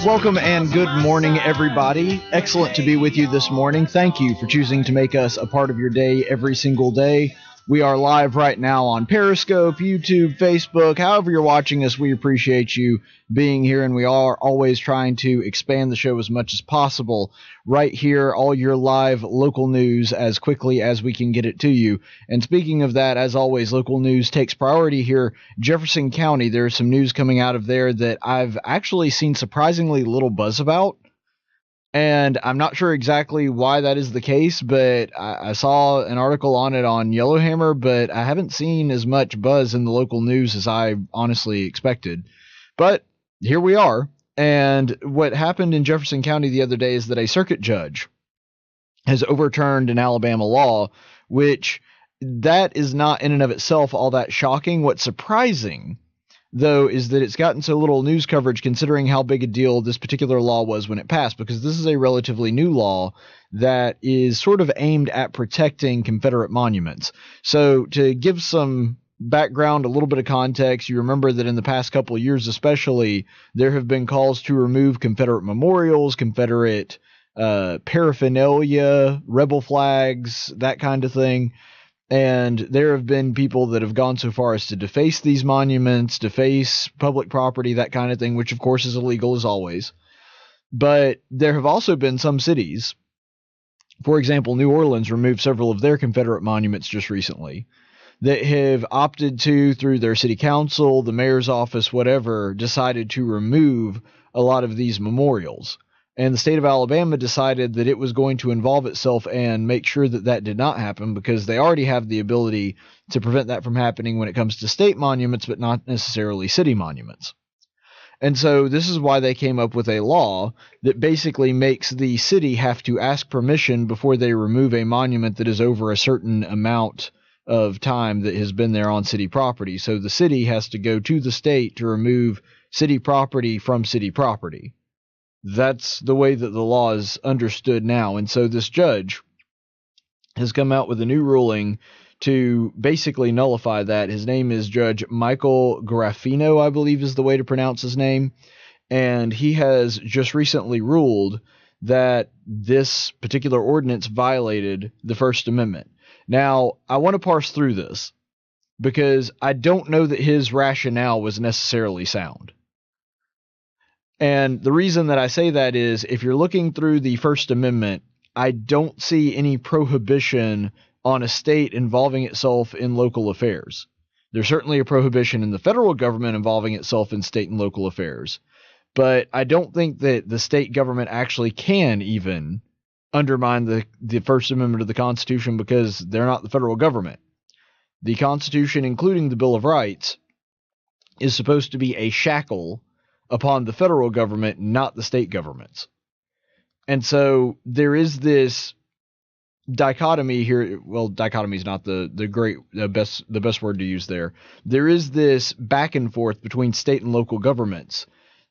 Welcome and good morning, everybody. Excellent to be with you this morning. Thank you for choosing to make us a part of your day every single day. We are live right now on Periscope, YouTube, Facebook. However you're watching us, we appreciate you being here, and we are always trying to expand the show as much as possible right here, all your live local news as quickly as we can get it to you. And speaking of that, as always, local news takes priority here. Jefferson County, there's some news coming out of there that I've actually seen surprisingly little buzz about. And I'm not sure exactly why that is the case, but I saw an article on it on Yellowhammer, but I haven't seen as much buzz in the local news as I honestly expected. But here we are. And what happened in Jefferson County the other day is that a circuit judge has overturned an Alabama law, which that is not in and of itself all that shocking. What's surprising, though, is that it's gotten so little news coverage considering how big a deal this particular law was when it passed, because this is a relatively new law that is sort of aimed at protecting Confederate monuments. So to give some background, a little bit of context, you remember that in the past couple of years especially, there have been calls to remove Confederate memorials, Confederate paraphernalia, rebel flags, that kind of thing. And there have been people that have gone so far as to deface these monuments, deface public property, that kind of thing, which of course is illegal as always. But there have also been some cities, for example, New Orleans removed several of their Confederate monuments just recently, that have opted to, through their city council, the mayor's office, whatever, decided to remove a lot of these memorials. And the state of Alabama decided that it was going to involve itself and make sure that that did not happen, because they already have the ability to prevent that from happening when it comes to state monuments, but not necessarily city monuments. And so this is why they came up with a law that basically makes the city have to ask permission before they remove a monument that is over a certain amount of time that has been there on city property. So the city has to go to the state to remove city property from city property. That's the way that the law is understood now. And so this judge has come out with a new ruling to basically nullify that. His name is Judge Michael Garafino, I believe is the way to pronounce his name. And he has just recently ruled that this particular ordinance violated the First Amendment. Now, I want to parse through this because I don't know that his rationale was necessarily sound. And the reason that I say that is, if you're looking through the First Amendment, I don't see any prohibition on a state involving itself in local affairs. There's certainly a prohibition in the federal government involving itself in state and local affairs. But I don't think that the state government actually can even undermine the First Amendment of the Constitution, because they're not the federal government. The Constitution, including the Bill of Rights, is supposed to be a shackle upon the federal government, not the state governments. And so there is this dichotomy here. Well, dichotomy is not the best word to use there. There is this back and forth between state and local governments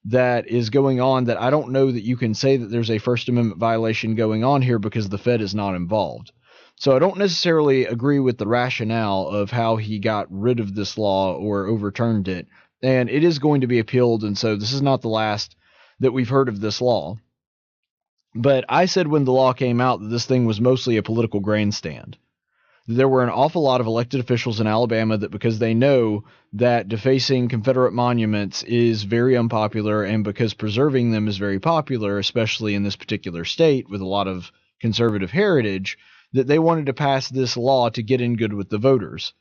that is going on, that I don't know that you can say that there's a First Amendment violation going on here because the Fed is not involved. So I don't necessarily agree with the rationale of how he got rid of this law or overturned it. And it is going to be appealed, and so this is not the last that we've heard of this law. But I said when the law came out that this thing was mostly a political grandstand. There were an awful lot of elected officials in Alabama that, because they know that defacing Confederate monuments is very unpopular, and because preserving them is very popular, especially in this particular state with a lot of conservative heritage, that they wanted to pass this law to get in good with the voters.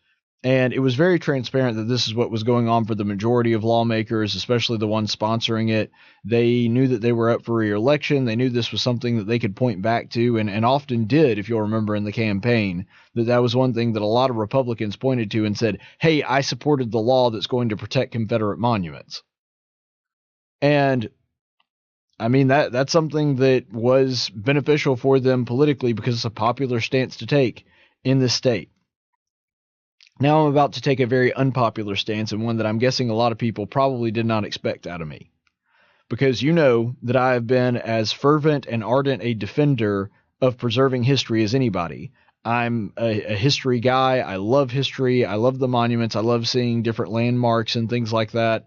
And it was very transparent that this is what was going on for the majority of lawmakers, especially the ones sponsoring it. They knew that they were up for re-election. They knew this was something that they could point back to, and often did, if you'll remember in the campaign, that was one thing that a lot of Republicans pointed to and said, hey, I supported the law that's going to protect Confederate monuments. And I mean, that's something that was beneficial for them politically, because it's a popular stance to take in this state. Now I'm about to take a very unpopular stance, and one that I'm guessing a lot of people probably did not expect out of me. Because you know that I have been as fervent and ardent a defender of preserving history as anybody. I'm a history guy. I love history. I love the monuments. I love seeing different landmarks and things like that.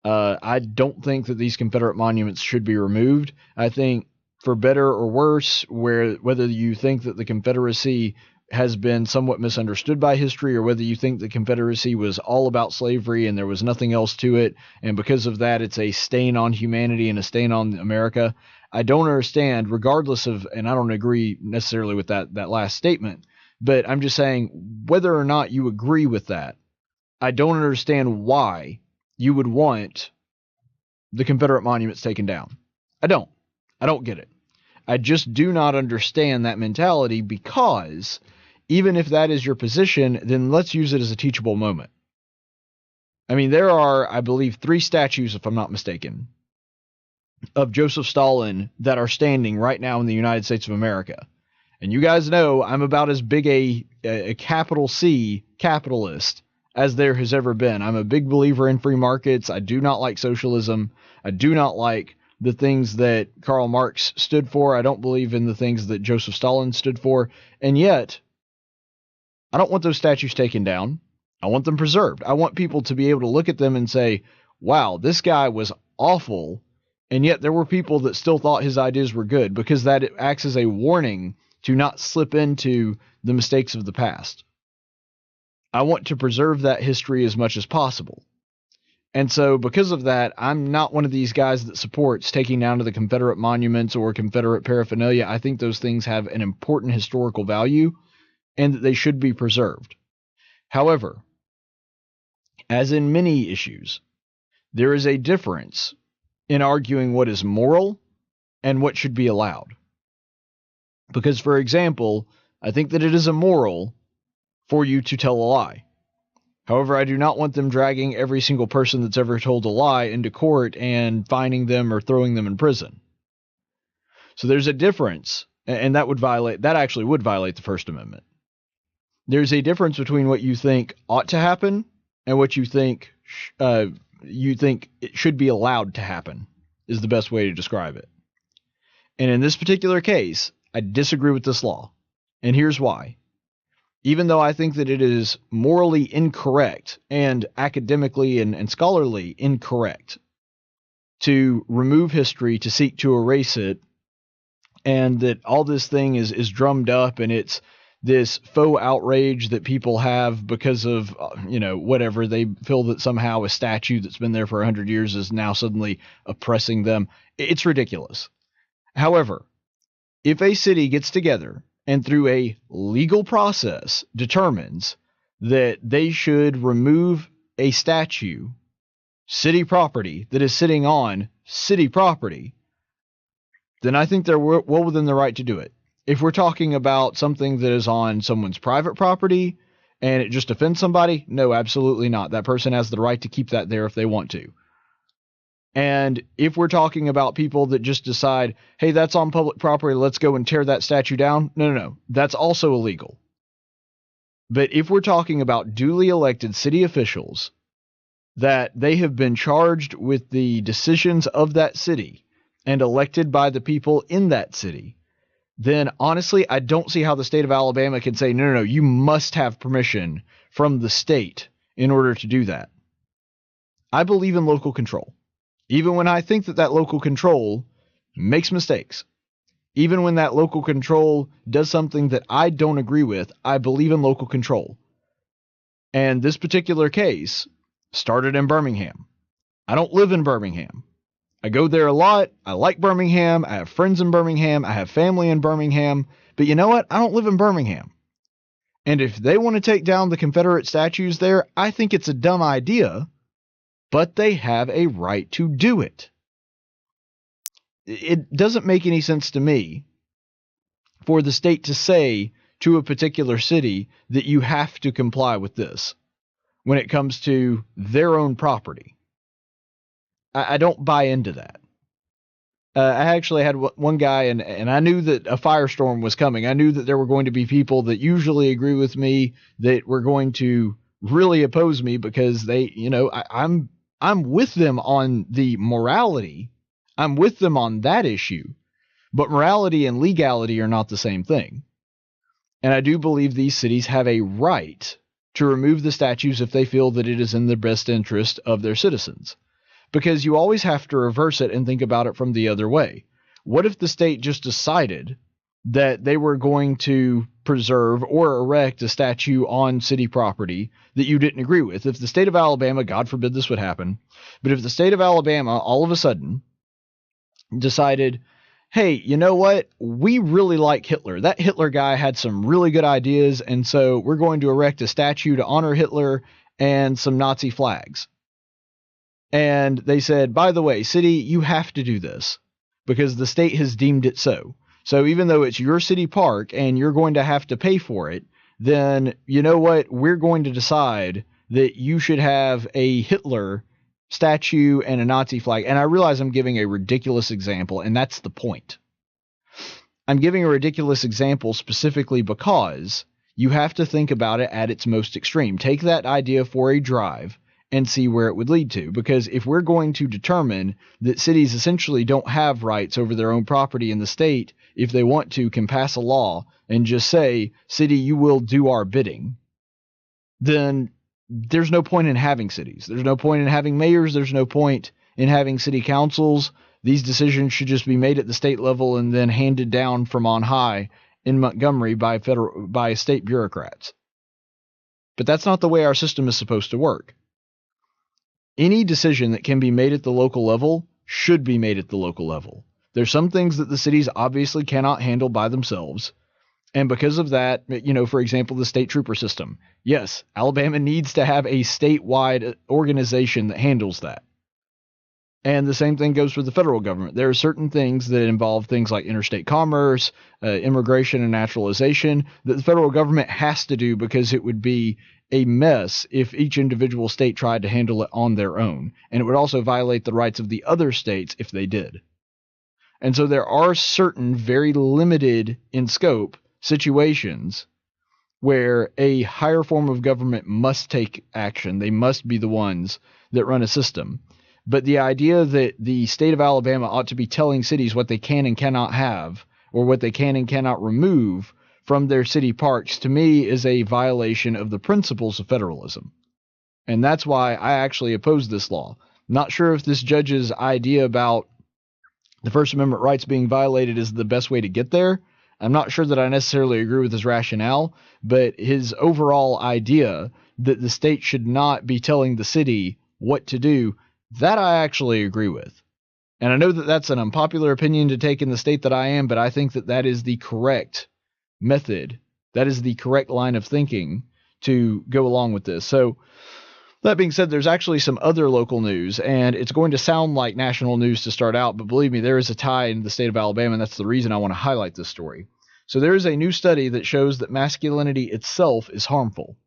I don't think that these Confederate monuments should be removed. I think, for better or worse, whether you think that the Confederacy has been somewhat misunderstood by history, or whether you think the Confederacy was all about slavery and there was nothing else to it, and because of that it's a stain on humanity and a stain on America, I don't understand, regardless of, and I don't agree necessarily with that last statement, but I'm just saying, whether or not you agree with that, I don't understand why you would want the Confederate monuments taken down. I don't get it. I just do not understand that mentality, because even if that is your position, then let's use it as a teachable moment. I mean, there are, I believe, 3 statues, if I'm not mistaken, of Joseph Stalin that are standing right now in the United States of America. And you guys know I'm about as big a capital C capitalist as there has ever been. I'm a big believer in free markets. I do not like socialism. I do not like the things that Karl Marx stood for. I don't believe in the things that Joseph Stalin stood for. And yet, I don't want those statues taken down. I want them preserved. I want people to be able to look at them and say, wow, this guy was awful, and yet there were people that still thought his ideas were good, because that acts as a warning to not slip into the mistakes of the past. I want to preserve that history as much as possible. And so because of that, I'm not one of these guys that supports taking down to the Confederate monuments or Confederate paraphernalia. I think those things have an important historical value and that they should be preserved. However, as in many issues, there is a difference in arguing what is moral and what should be allowed. Because, for example, I think that it is immoral for you to tell a lie. However, I do not want them dragging every single person that's ever told a lie into court and fining them or throwing them in prison. So there's a difference, and that actually would violate the First Amendment. There's a difference between what you think ought to happen and what you think it should be allowed to happen, is the best way to describe it. And in this particular case, I disagree with this law. And here's why. Even though I think that it is morally incorrect and academically and scholarly incorrect to remove history, to seek to erase it, and that all this thing is drummed up and it's this faux outrage that people have because of, whatever, they feel that somehow a statue that's been there for 100 years is now suddenly oppressing them. It's ridiculous. However, if a city gets together and through a legal process determines that they should remove a statue, city property, that is sitting on city property, then I think they're well within the right to do it. If we're talking about something that is on someone's private property and it just offends somebody, no, absolutely not. That person has the right to keep that there if they want to. And if we're talking about people that just decide, hey, that's on public property, let's go and tear that statue down. No. That's also illegal. But if we're talking about duly elected city officials, that they have been charged with the decisions of that city and elected by the people in that city, then honestly, I don't see how the state of Alabama can say, no, you must have permission from the state in order to do that. I believe in local control. Even when I think that local control makes mistakes, even when that local control does something that I don't agree with, I believe in local control. And this particular case started in Birmingham. I don't live in Birmingham. I go there a lot. I like Birmingham. I have friends in Birmingham. I have family in Birmingham. But you know what? I don't live in Birmingham. And if they want to take down the Confederate statues there, I think it's a dumb idea, but they have a right to do it. It doesn't make any sense to me for the state to say to a particular city that you have to comply with this when it comes to their own property. I don't buy into that. I actually had one guy, and I knew that a firestorm was coming. I knew that there were going to be people that usually agree with me that were going to really oppose me because they, I'm with them on the morality. I'm with them on that issue. But morality and legality are not the same thing. And I do believe these cities have a right to remove the statues if they feel that it is in the best interest of their citizens. because you always have to reverse it and think about it from the other way. What if the state just decided that they were going to preserve or erect a statue on city property that you didn't agree with? If the state of Alabama, God forbid this would happen, but if the state of Alabama all of a sudden decided, hey, you know what? We really like Hitler. That Hitler guy had some really good ideas, and so we're going to erect a statue to honor Hitler and some Nazi flags. And they said, by the way, city, you have to do this because the state has deemed it so. So even though it's your city park and you're going to have to pay for it, then you know what? We're going to decide that you should have a Hitler statue and a Nazi flag. And I realize I'm giving a ridiculous example, and that's the point. I'm giving a ridiculous example specifically because you have to think about it at its most extreme. Take that idea for a drive and see where it would lead to. Because if we're going to determine that cities essentially don't have rights over their own property in the state, if they want to, can pass a law and just say, city, you will do our bidding, then there's no point in having cities. There's no point in having mayors. There's no point in having city councils. These decisions should just be made at the state level and then handed down from on high in Montgomery by state bureaucrats. But that's not the way our system is supposed to work. Any decision that can be made at the local level should be made at the local level. There's some things that the cities obviously cannot handle by themselves. And because of that, for example, the state trooper system. Yes, Alabama needs to have a statewide organization that handles that. And the same thing goes for the federal government. There are certain things that involve things like interstate commerce, immigration and naturalization that the federal government has to do because it would be a mess if each individual state tried to handle it on their own. And it would also violate the rights of the other states if they did. And so there are certain very limited in scope situations where a higher form of government must take action. They must be the ones that run a system. But the idea that the state of Alabama ought to be telling cities what they can and cannot have, or what they can and cannot remove from their city parks, to me is a violation of the principles of federalism. And that's why I actually oppose this law. Not sure if this judge's idea about the First Amendment rights being violated is the best way to get there. I'm not sure that I necessarily agree with his rationale, but his overall idea that the state should not be telling the city what to do, that I actually agree with. And I know that that's an unpopular opinion to take in the state that I am, but I think that that is the correct method. That is the correct line of thinking to go along with this. So that being said, there's actually some other local news, and it's going to sound like national news to start out, but believe me, there is a tie in the state of Alabama, and that's the reason I want to highlight this story. So there is a new study that shows that masculinity itself is harmful.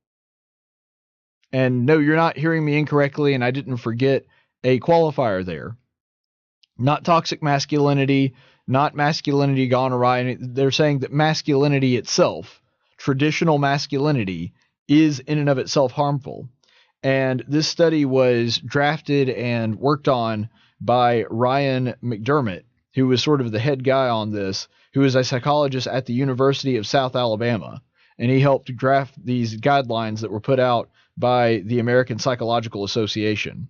And no, you're not hearing me incorrectly, and I didn't forget a qualifier there. Not toxic masculinity, not masculinity gone awry. They're saying that masculinity itself, traditional masculinity, is in and of itself harmful. And this study was drafted and worked on by Ryan McDermott, who was sort of the head guy on this, who is a psychologist at the University of South Alabama. And he helped draft these guidelines that were put out by the American Psychological Association.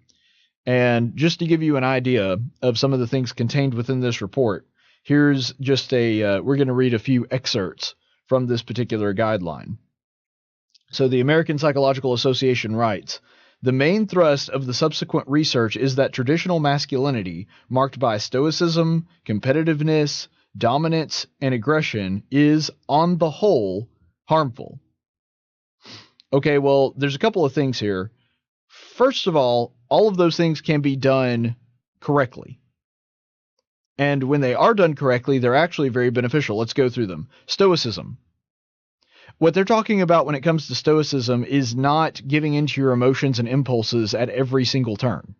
And just to give you an idea of some of the things contained within this report, here's just we're going to read a few excerpts from this particular guideline. So the American Psychological Association writes, "The main thrust of the subsequent research is that traditional masculinity, marked by stoicism, competitiveness, dominance, and aggression, is, on the whole, harmful." Okay, well, there's a couple of things here. First of all of those things can be done correctly. And when they are done correctly, they're actually very beneficial. Let's go through them. Stoicism. What they're talking about when it comes to stoicism is not giving into your emotions and impulses at every single turn.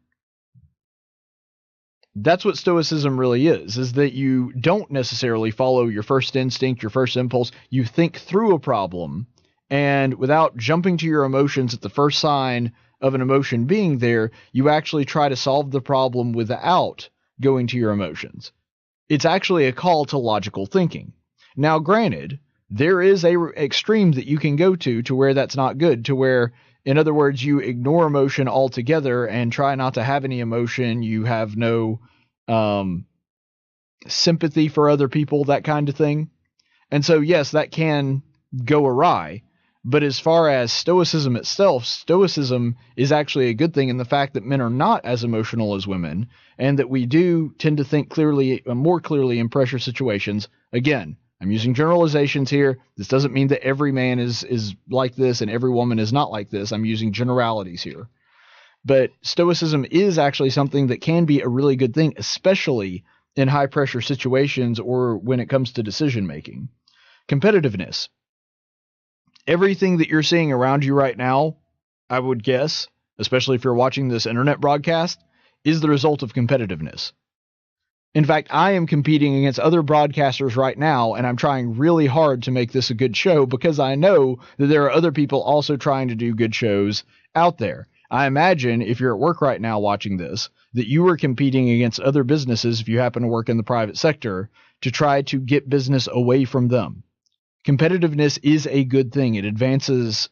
That's what stoicism really is that you don't necessarily follow your first instinct, your first impulse. You think through a problem, and without jumping to your emotions at the first sign of an emotion being there, you actually try to solve the problem without going to your emotions. It's actually a call to logical thinking. Now, granted, there is a extreme that you can go to where that's not good, to where In other words, you ignore emotion altogether and try not to have any emotion. You have no sympathy for other people, that kind of thing. And so, yes, that can go awry. But as far as stoicism itself, stoicism is actually a good thing in the fact that men are not as emotional as women, and that we do tend to think clearly, more clearly in pressure situations. Again, I'm using generalizations here. This doesn't mean that every man is like this and every woman is not like this. I'm using generalities here. But stoicism is actually something that can be a really good thing, especially in high pressure situations or when it comes to decision making. Competitiveness. Everything that you're seeing around you right now, I would guess, especially if you're watching this internet broadcast, is the result of competitiveness. In fact, I am competing against other broadcasters right now, and I'm trying really hard to make this a good show because I know that there are other people also trying to do good shows out there. I imagine if you're at work right now watching this, that you are competing against other businesses, if you happen to work in the private sector, to try to get business away from them. Competitiveness is a good thing. It advances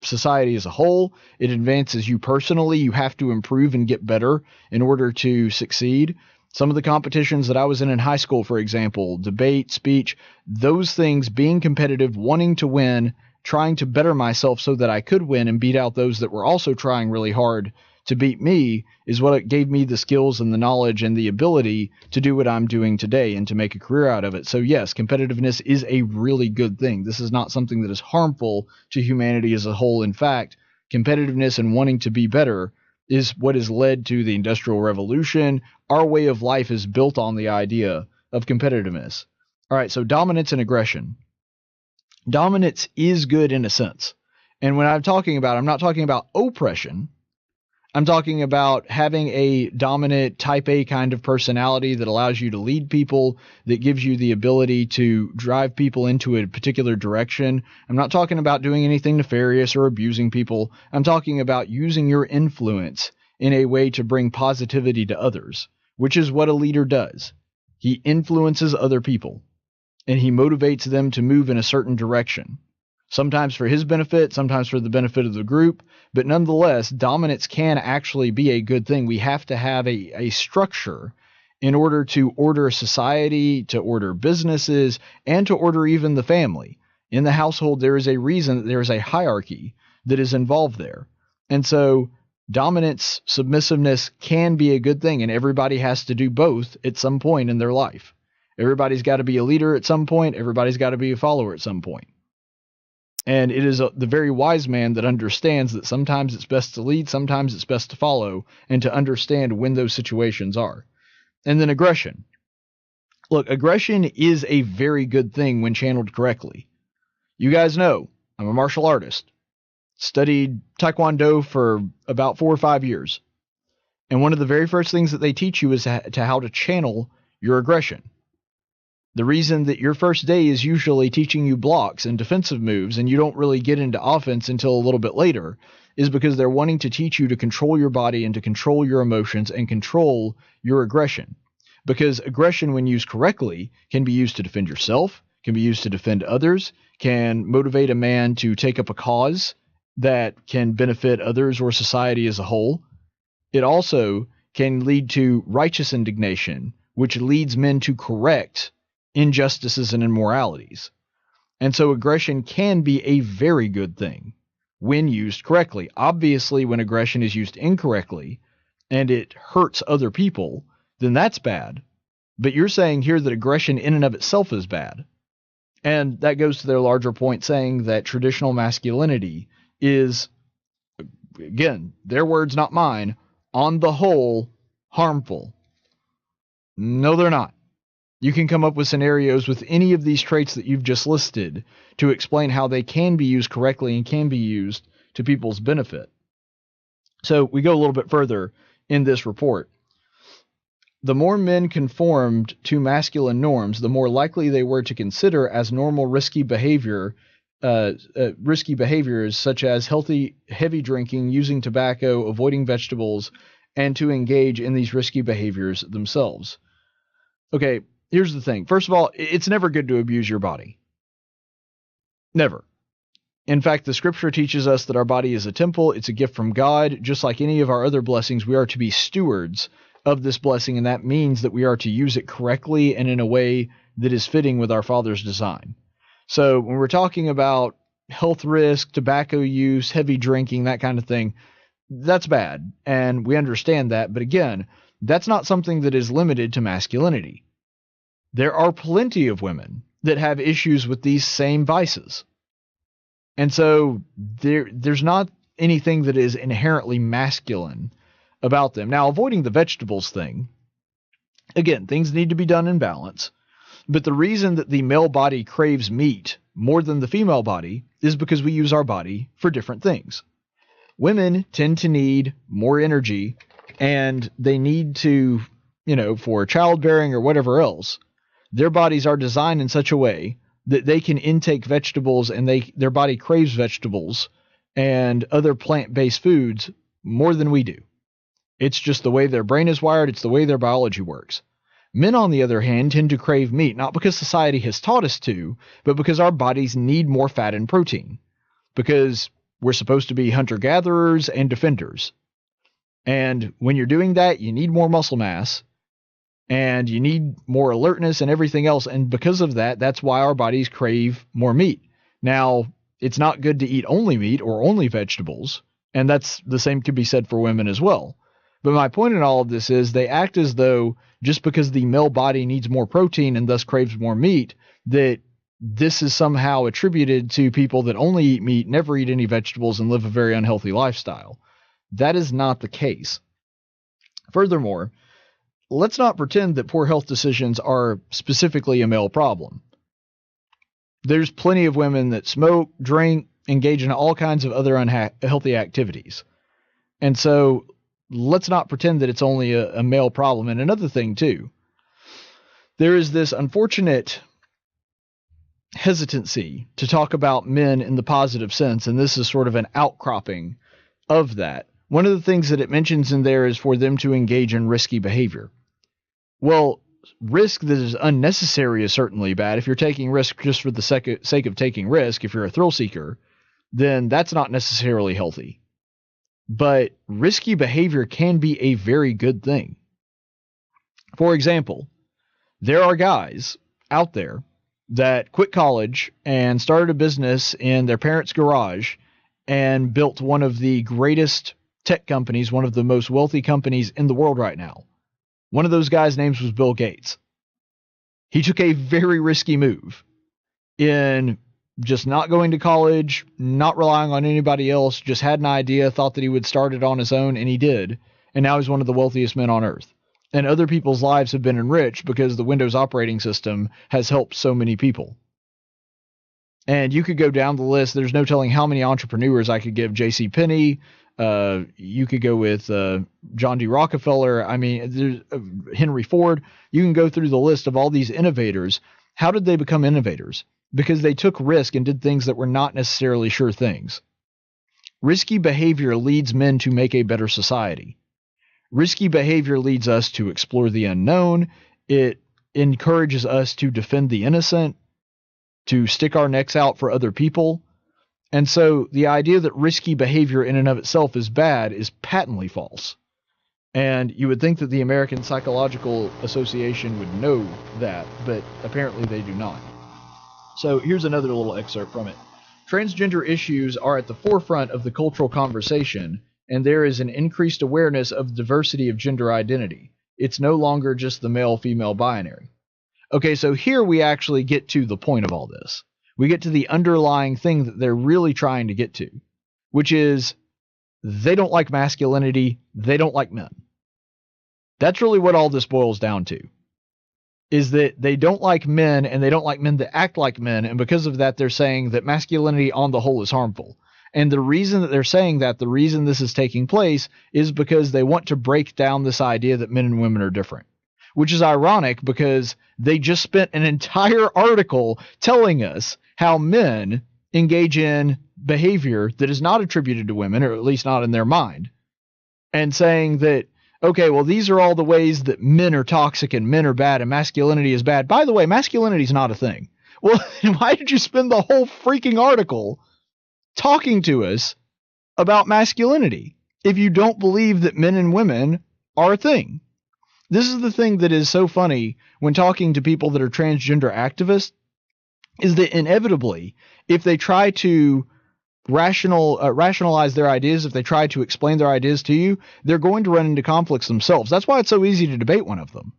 society as a whole. It advances you personally. You have to improve and get better in order to succeed. Some of the competitions that I was in high school, for example, debate, speech, those things, being competitive, wanting to win, trying to better myself so that I could win and beat out those that were also trying really hard to beat me, is what gave me the skills and the knowledge and the ability to do what I'm doing today and to make a career out of it. So yes, competitiveness is a really good thing. This is not something that is harmful to humanity as a whole. In fact, competitiveness and wanting to be better is what has led to the Industrial Revolution. Our way of life is built on the idea of competitiveness. All right, so dominance and aggression. Dominance is good in a sense. And when I'm not talking about oppression. I'm talking about having a dominant type A kind of personality that allows you to lead people, that gives you the ability to drive people into a particular direction. I'm not talking about doing anything nefarious or abusing people. I'm talking about using your influence in a way to bring positivity to others, which is what a leader does. He influences other people, and he motivates them to move in a certain direction. Sometimes for his benefit, sometimes for the benefit of the group, but nonetheless, dominance can actually be a good thing. We have to have a structure in order to order society, to order businesses, and to order even the family. In the household, there is a reason that there is a hierarchy that is involved there. And so dominance, submissiveness can be a good thing, and everybody has to do both at some point in their life. Everybody's got to be a leader at some point. Everybody's got to be a follower at some point. And it is the very wise man that understands that sometimes it's best to lead, sometimes it's best to follow, and to understand when those situations are. And then aggression. Look, aggression is a very good thing when channeled correctly. You guys know, I'm a martial artist. Studied Taekwondo for about 4 or 5 years. And one of the very first things that they teach you is how to channel your aggression. The reason that your first day is usually teaching you blocks and defensive moves, and you don't really get into offense until a little bit later, is because they're wanting to teach you to control your body and to control your emotions and control your aggression. Because aggression, when used correctly, can be used to defend yourself, can be used to defend others, can motivate a man to take up a cause that can benefit others or society as a whole. It also can lead to righteous indignation, which leads men to correct injustices and immoralities. And so aggression can be a very good thing when used correctly. Obviously, when aggression is used incorrectly and it hurts other people, then that's bad. But you're saying here that aggression in and of itself is bad. And that goes to their larger point, saying that traditional masculinity is, again, their words, not mine, on the whole, harmful. No, they're not. You can come up with scenarios with any of these traits that you've just listed to explain how they can be used correctly and can be used to people's benefit. So we go a little bit further in this report. The more men conformed to masculine norms, the more likely they were to consider as normal risky behaviors such as heavy drinking, using tobacco, avoiding vegetables, and to engage in these risky behaviors themselves. Okay, here's the thing. First of all, it's never good to abuse your body. Never. In fact, the scripture teaches us that our body is a temple. It's a gift from God. Just like any of our other blessings, we are to be stewards of this blessing, and that means that we are to use it correctly and in a way that is fitting with our Father's design. So when we're talking about health risk, tobacco use, heavy drinking, that kind of thing, that's bad, and we understand that. But again, that's not something that is limited to masculinity. There are plenty of women that have issues with these same vices. And so there's not anything that is inherently masculine about them. Now, avoiding the vegetables thing, again, things need to be done in balance. But the reason that the male body craves meat more than the female body is because we use our body for different things. Women tend to need more energy, and they need to, for childbearing or whatever else, their bodies are designed in such a way that they can intake vegetables, and their body craves vegetables and other plant-based foods more than we do. It's just the way their brain is wired. It's the way their biology works. Men, on the other hand, tend to crave meat, not because society has taught us to, but because our bodies need more fat and protein. Because we're supposed to be hunter-gatherers and defenders. And when you're doing that, you need more muscle mass, and you need more alertness and everything else. And because of that, that's why our bodies crave more meat. Now, it's not good to eat only meat or only vegetables, and that's the same could be said for women as well. But my point in all of this is they act as though just because the male body needs more protein and thus craves more meat, that this is somehow attributed to people that only eat meat, never eat any vegetables, and live a very unhealthy lifestyle. That is not the case. Furthermore, let's not pretend that poor health decisions are specifically a male problem. There's plenty of women that smoke, drink, engage in all kinds of other unhealthy activities. And so let's not pretend that it's only a male problem. And another thing, too, there is this unfortunate hesitancy to talk about men in the positive sense, and this is sort of an outcropping of that. One of the things that it mentions in there is for them to engage in risky behavior. Well, risk that is unnecessary is certainly bad. If you're taking risk just for the sake of taking risk, if you're a thrill seeker, then that's not necessarily healthy. But risky behavior can be a very good thing. For example, there are guys out there that quit college and started a business in their parents' garage and built one of the greatest tech companies, one of the most wealthy companies in the world right now. One of those guys' names was Bill Gates. He took a very risky move in just not going to college, not relying on anybody else, just had an idea, thought that he would start it on his own, and he did. And now he's one of the wealthiest men on earth. And other people's lives have been enriched because the Windows operating system has helped so many people. And you could go down the list. There's no telling how many entrepreneurs I could give. J.C. Penney. You could go with John D. Rockefeller. I mean, there's Henry Ford. You can go through the list of all these innovators. How did they become innovators? Because they took risk and did things that were not necessarily sure things. Risky behavior leads men to make a better society. Risky behavior leads us to explore the unknown. It encourages us to defend the innocent, to stick our necks out for other people. And so the idea that risky behavior in and of itself is bad is patently false. And you would think that the American Psychological Association would know that, but apparently they do not. So here's another little excerpt from it. Transgender issues are at the forefront of the cultural conversation, and there is an increased awareness of the diversity of gender identity. It's no longer just the male-female binary. Okay, so here we actually get to the point of all this. We get to the underlying thing that they're really trying to get to, which is they don't like masculinity, they don't like men. That's really what all this boils down to, is that they don't like men, and they don't like men that act like men, and because of that, they're saying that masculinity on the whole is harmful. And the reason that they're saying that, the reason this is taking place, is because they want to break down this idea that men and women are different. Which is ironic because they just spent an entire article telling us how men engage in behavior that is not attributed to women, or at least not in their mind, and saying that, okay, well, these are all the ways that men are toxic and men are bad and masculinity is bad. By the way, masculinity is not a thing. Well, why did you spend the whole freaking article talking to us about masculinity if you don't believe that men and women are a thing. This is the thing that is so funny when talking to people that are transgender activists, is that inevitably, if they try to rationalize their ideas, if they try to explain their ideas to you, they're going to run into conflicts themselves. That's why it's so easy to debate one of them.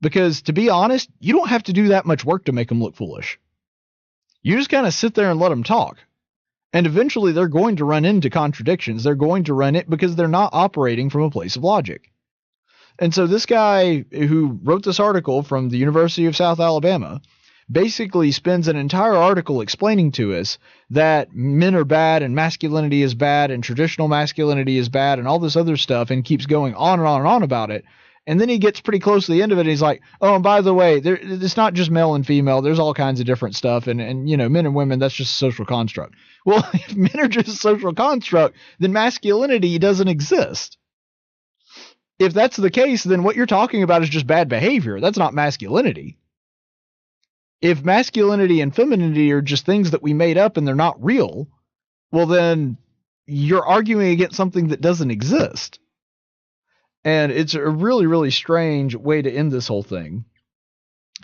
Because to be honest, you don't have to do that much work to make them look foolish. You just kind of sit there and let them talk. And eventually they're going to run into contradictions. They're going to run it because they're not operating from a place of logic. And so this guy who wrote this article from the University of South Alabama basically spends an entire article explaining to us that men are bad and masculinity is bad and traditional masculinity is bad and all this other stuff, and keeps going on and on and on about it. And then he gets pretty close to the end of it and he's like, oh, and by the way, it's not just male and female. There's all kinds of different stuff. And you know, men and women, that's just a social construct. Well, if men are just a social construct, then masculinity doesn't exist. If that's the case, then what you're talking about is just bad behavior. That's not masculinity. If masculinity and femininity are just things that we made up and they're not real, well, then you're arguing against something that doesn't exist. And it's a really, really strange way to end this whole thing.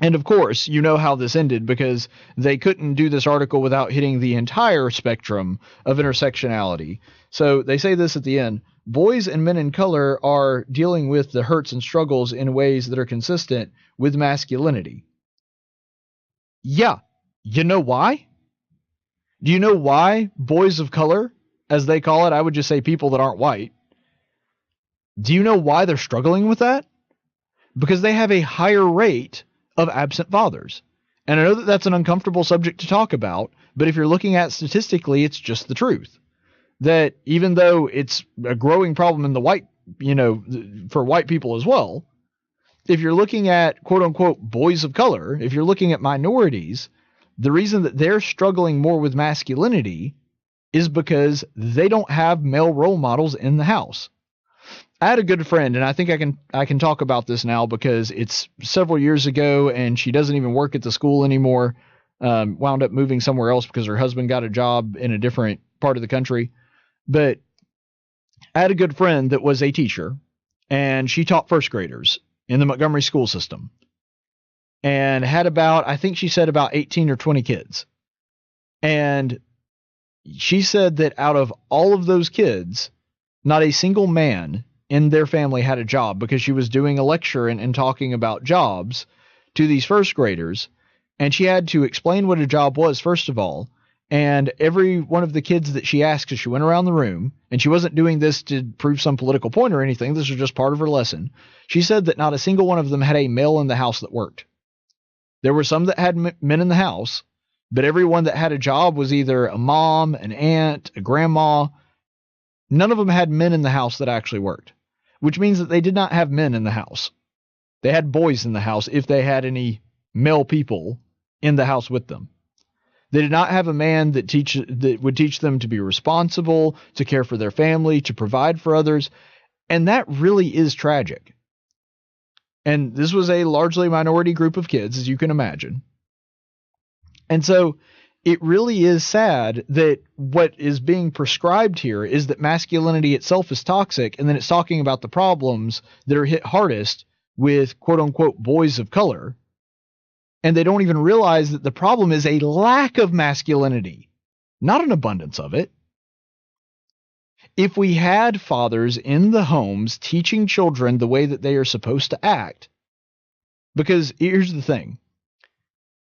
And of course, you know how this ended, because they couldn't do this article without hitting the entire spectrum of intersectionality. So they say this at the end: boys and men in color are dealing with the hurts and struggles in ways that are consistent with masculinity. Yeah. You know why? Do you know why boys of color, as they call it, I would just say people that aren't white, do you know why they're struggling with that? Because they have a higher rate of absent fathers. And I know that that's an uncomfortable subject to talk about, but if you're looking at statistically, it's just the truth. That even though it's a growing problem in the white, for white people as well, if you're looking at quote unquote boys of color, if you're looking at minorities, the reason that they're struggling more with masculinity is because they don't have male role models in the house. I had a good friend, and I think I can talk about this now because it's several years ago, and she doesn't even work at the school anymore. Wound up moving somewhere else because her husband got a job in a different part of the country. But I had a good friend that was a teacher, and she taught first graders in the Montgomery school system, and had about, I think she said about 18 or 20 kids. And she said that out of all of those kids, not a single man in their family had a job, because she was doing a lecture and talking about jobs to these first graders. And she had to explain what a job was, first of all. And every one of the kids that she asked, as she went around the room, and she wasn't doing this to prove some political point or anything, this was just part of her lesson. She said that not a single one of them had a male in the house that worked. There were some that had men in the house, but everyone that had a job was either a mom, an aunt, a grandma. None of them had men in the house that actually worked, which means that they did not have men in the house. They had boys in the house, if they had any male people in the house with them. They did not have a man that would teach them to be responsible, to care for their family, to provide for others. And that really is tragic. And this was a largely minority group of kids, as you can imagine. And so it really is sad that what is being prescribed here is that masculinity itself is toxic, and then it's talking about the problems that are hit hardest with quote-unquote boys of color, and they don't even realize that the problem is a lack of masculinity, not an abundance of it. If we had fathers in the homes teaching children the way that they are supposed to act, because here's the thing,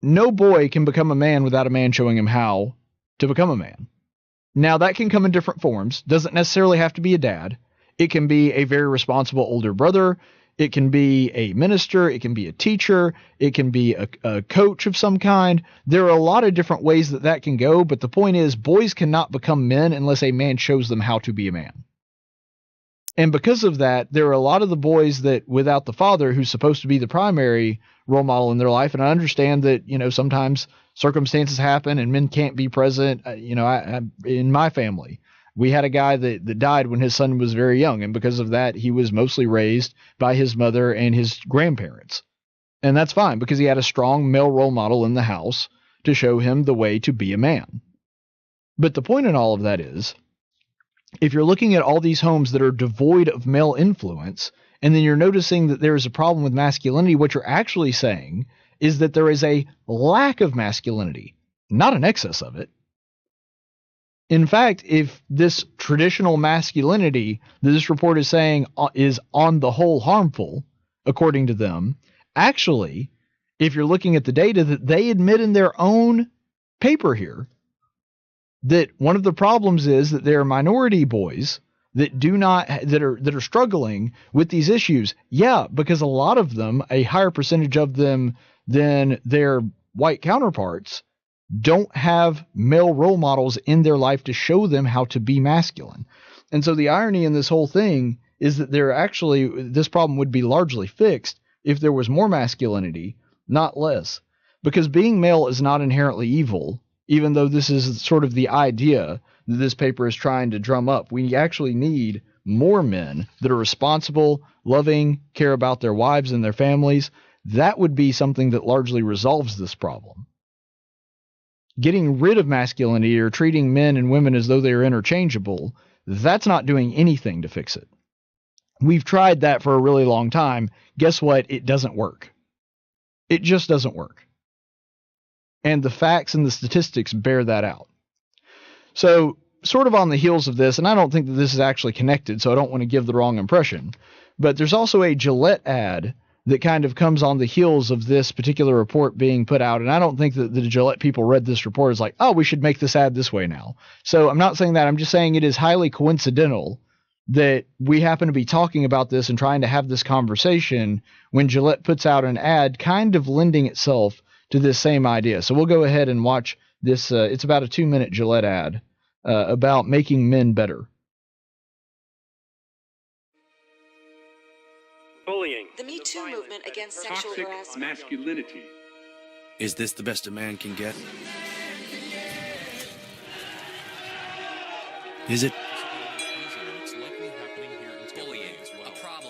no boy can become a man without a man showing him how to become a man. Now, that can come in different forms. Doesn't necessarily have to be a dad. It can be a very responsible older brother. It can be a minister. It can be a teacher. It can be a coach of some kind. There are a lot of different ways that can go, but the point is, boys cannot become men unless a man shows them how to be a man. And because of that, there are a lot of the boys that, without the father, who's supposed to be the primary role model in their life, and I understand that, sometimes circumstances happen and men can't be present. I in my family, we had a guy that died when his son was very young, and because of that, he was mostly raised by his mother and his grandparents. And that's fine, because he had a strong male role model in the house to show him the way to be a man. But the point in all of that is, if you're looking at all these homes that are devoid of male influence, and then you're noticing that there is a problem with masculinity, what you're actually saying is that there is a lack of masculinity, not an excess of it. In fact, if this traditional masculinity that this report is saying is on the whole harmful, according to them, actually, if you're looking at the data that they admit in their own paper here, that one of the problems is that there are minority boys that are struggling with these issues. Yeah, because a lot of them, a higher percentage of them than their white counterparts, don't have male role models in their life to show them how to be masculine. And so the irony in this whole thing is that this problem would be largely fixed if there was more masculinity, not less. Because being male is not inherently evil, even though this is sort of the idea that this paper is trying to drum up. We actually need more men that are responsible, loving, care about their wives and their families. That would be something that largely resolves this problem. Getting rid of masculinity or treating men and women as though they are interchangeable, that's not doing anything to fix it. We've tried that for a really long time. Guess what? It doesn't work. It just doesn't work. And the facts and the statistics bear that out. So, sort of on the heels of this, and I don't think that this is actually connected, so I don't want to give the wrong impression, but there's also a Gillette ad that kind of comes on the heels of this particular report being put out. And I don't think that the Gillette people read this report as like, oh, we should make this ad this way now. So I'm not saying that. I'm just saying it is highly coincidental that we happen to be talking about this and trying to have this conversation when Gillette puts out an ad kind of lending itself to this same idea. So we'll go ahead and watch this. It's about a 2-minute Gillette ad about making men better. Bullying. The Me Too movement against sexual Toxic harassment. masculinity. Is this the best a man can get? Is it?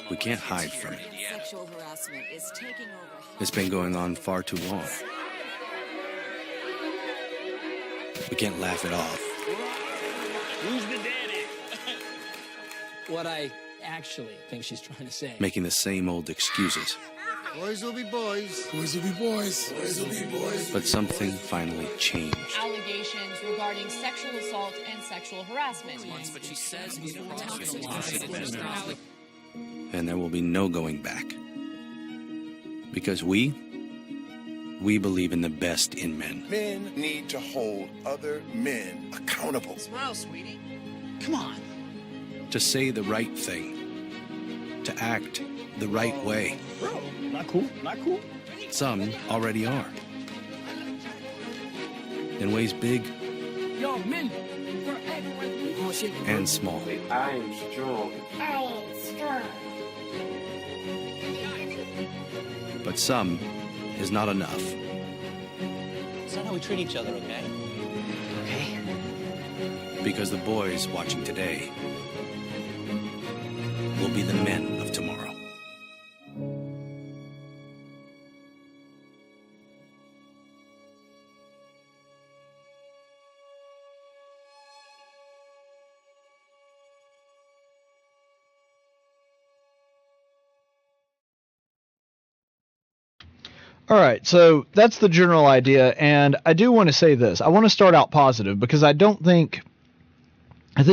We can't hide from it. Sexual harassment is taking over. It's been going on far too long. We can't laugh it off. Who's the daddy? What I actually think she's trying to say. Making the same old excuses. Boys will be boys. Boys will be boys. Boys will be boys. But something finally changed. Allegations regarding sexual assault and sexual harassment. But she says And there will be no going back. Because we believe in the best in men. Men need to hold other men accountable. Smile, sweetie. Come on. To say the right thing. To act the right way. Bro, not cool. Not cool. Some already are. In ways big Yo, men. Oh, shit. and small. I am strong. But some is not enough. It's not how we treat each other, okay? Okay. Because the boys watching today will be the men of tomorrow. All right, so that's the general idea, and I do want to say this. I want to start out positive because I think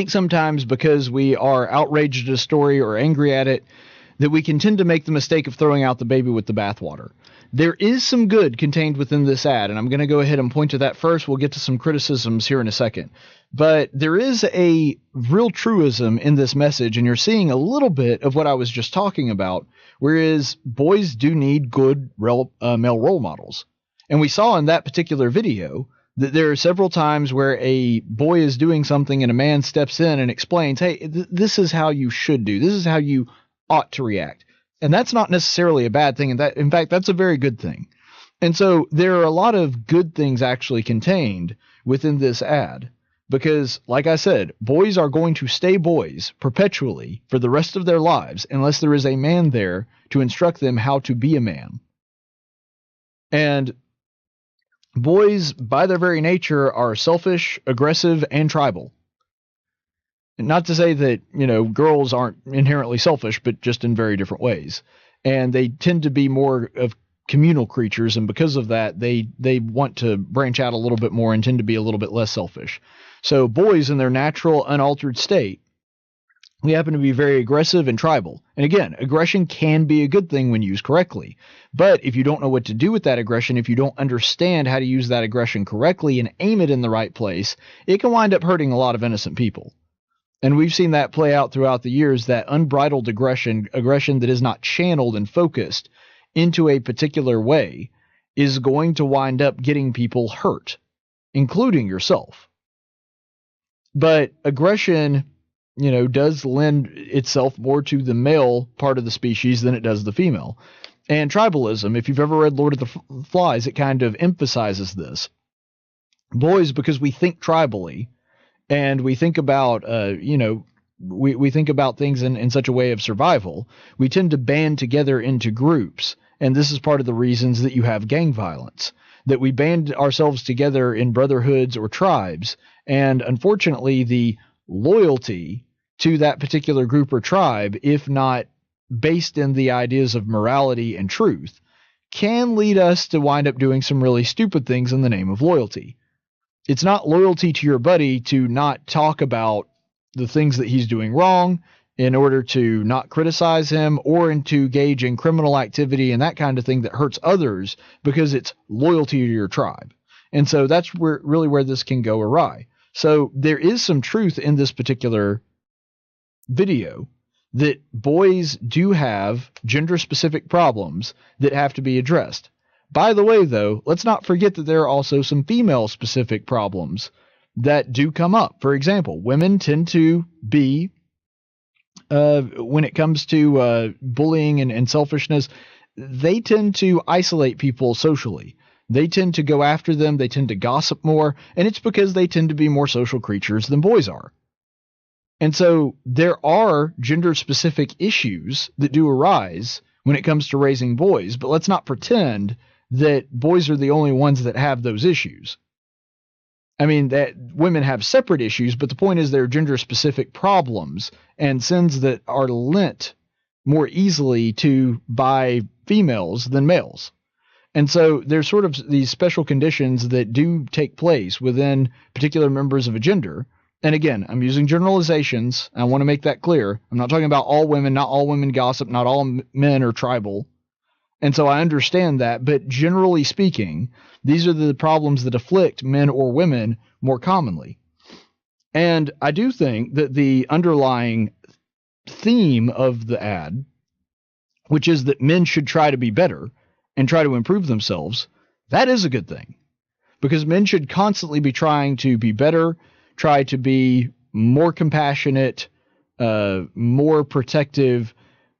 sometimes because we are outraged at a story or angry at it, that we can tend to make the mistake of throwing out the baby with the bathwater. There is some good contained within this ad, and I'm going to go ahead and point to that first. We'll get to some criticisms here in a second. But there is a real truism in this message, and you're seeing a little bit of what I was just talking about, whereas boys do need good male role models. And we saw in that particular video that there are several times where a boy is doing something and a man steps in and explains, hey, this is how you should do. This is how you ought to react. And that's not necessarily a bad thing. And that, in fact, that's a very good thing. And so there are a lot of good things actually contained within this ad. Because, like I said, boys are going to stay boys perpetually for the rest of their lives unless there is a man there to instruct them how to be a man. And boys, by their very nature, are selfish, aggressive, and tribal. Not to say that, girls aren't inherently selfish, but just in very different ways. And they tend to be more of communal creatures, and because of that, they want to branch out a little bit more and tend to be a little bit less selfish. So boys, in their natural, unaltered state, we happen to be very aggressive and tribal. And again, aggression can be a good thing when used correctly. But if you don't know what to do with that aggression, if you don't understand how to use that aggression correctly and aim it in the right place, it can wind up hurting a lot of innocent people. And we've seen that play out throughout the years, that unbridled aggression that is not channeled and focused into a particular way, is going to wind up getting people hurt, including yourself. But aggression, does lend itself more to the male part of the species than it does the female. And tribalism, if you've ever read Lord of the Flies, it kind of emphasizes this. Boys, because we think tribally, and we think about, we think about things in such a way of survival, we tend to band together into groups. And this is part of the reasons that you have gang violence, that we band ourselves together in brotherhoods or tribes. And unfortunately, the loyalty to that particular group or tribe, if not based in the ideas of morality and truth, can lead us to wind up doing some really stupid things in the name of loyalty. It's not loyalty to your buddy to not talk about the things that he's doing wrong in order to not criticize him, or to engage in criminal activity and that kind of thing that hurts others, because it's loyalty to your tribe. And so that's where this can go awry. So there is some truth in this particular video that boys do have gender-specific problems that have to be addressed. By the way, though, let's not forget that there are also some female-specific problems that do come up. For example, women tend to be, when it comes to bullying and selfishness, they tend to isolate people socially. They tend to go after them. They tend to gossip more. And it's because they tend to be more social creatures than boys are. And so there are gender-specific issues that do arise when it comes to raising boys. But let's not pretend that boys are the only ones that have those issues. I mean, that women have separate issues, but the point is there are gender-specific problems and sins that are lent more easily to by females than males. And so there's sort of these special conditions that do take place within particular members of a gender. And again, I'm using generalizations. I want to make that clear. I'm not talking about all women. Not all women gossip. Not all men are tribal. And so I understand that. But generally speaking, these are the problems that afflict men or women more commonly. And I do think that the underlying theme of the ad, which is that men should try to be better and try to improve themselves, that is a good thing. Because men should constantly be trying to be better, try to be more compassionate, more protective,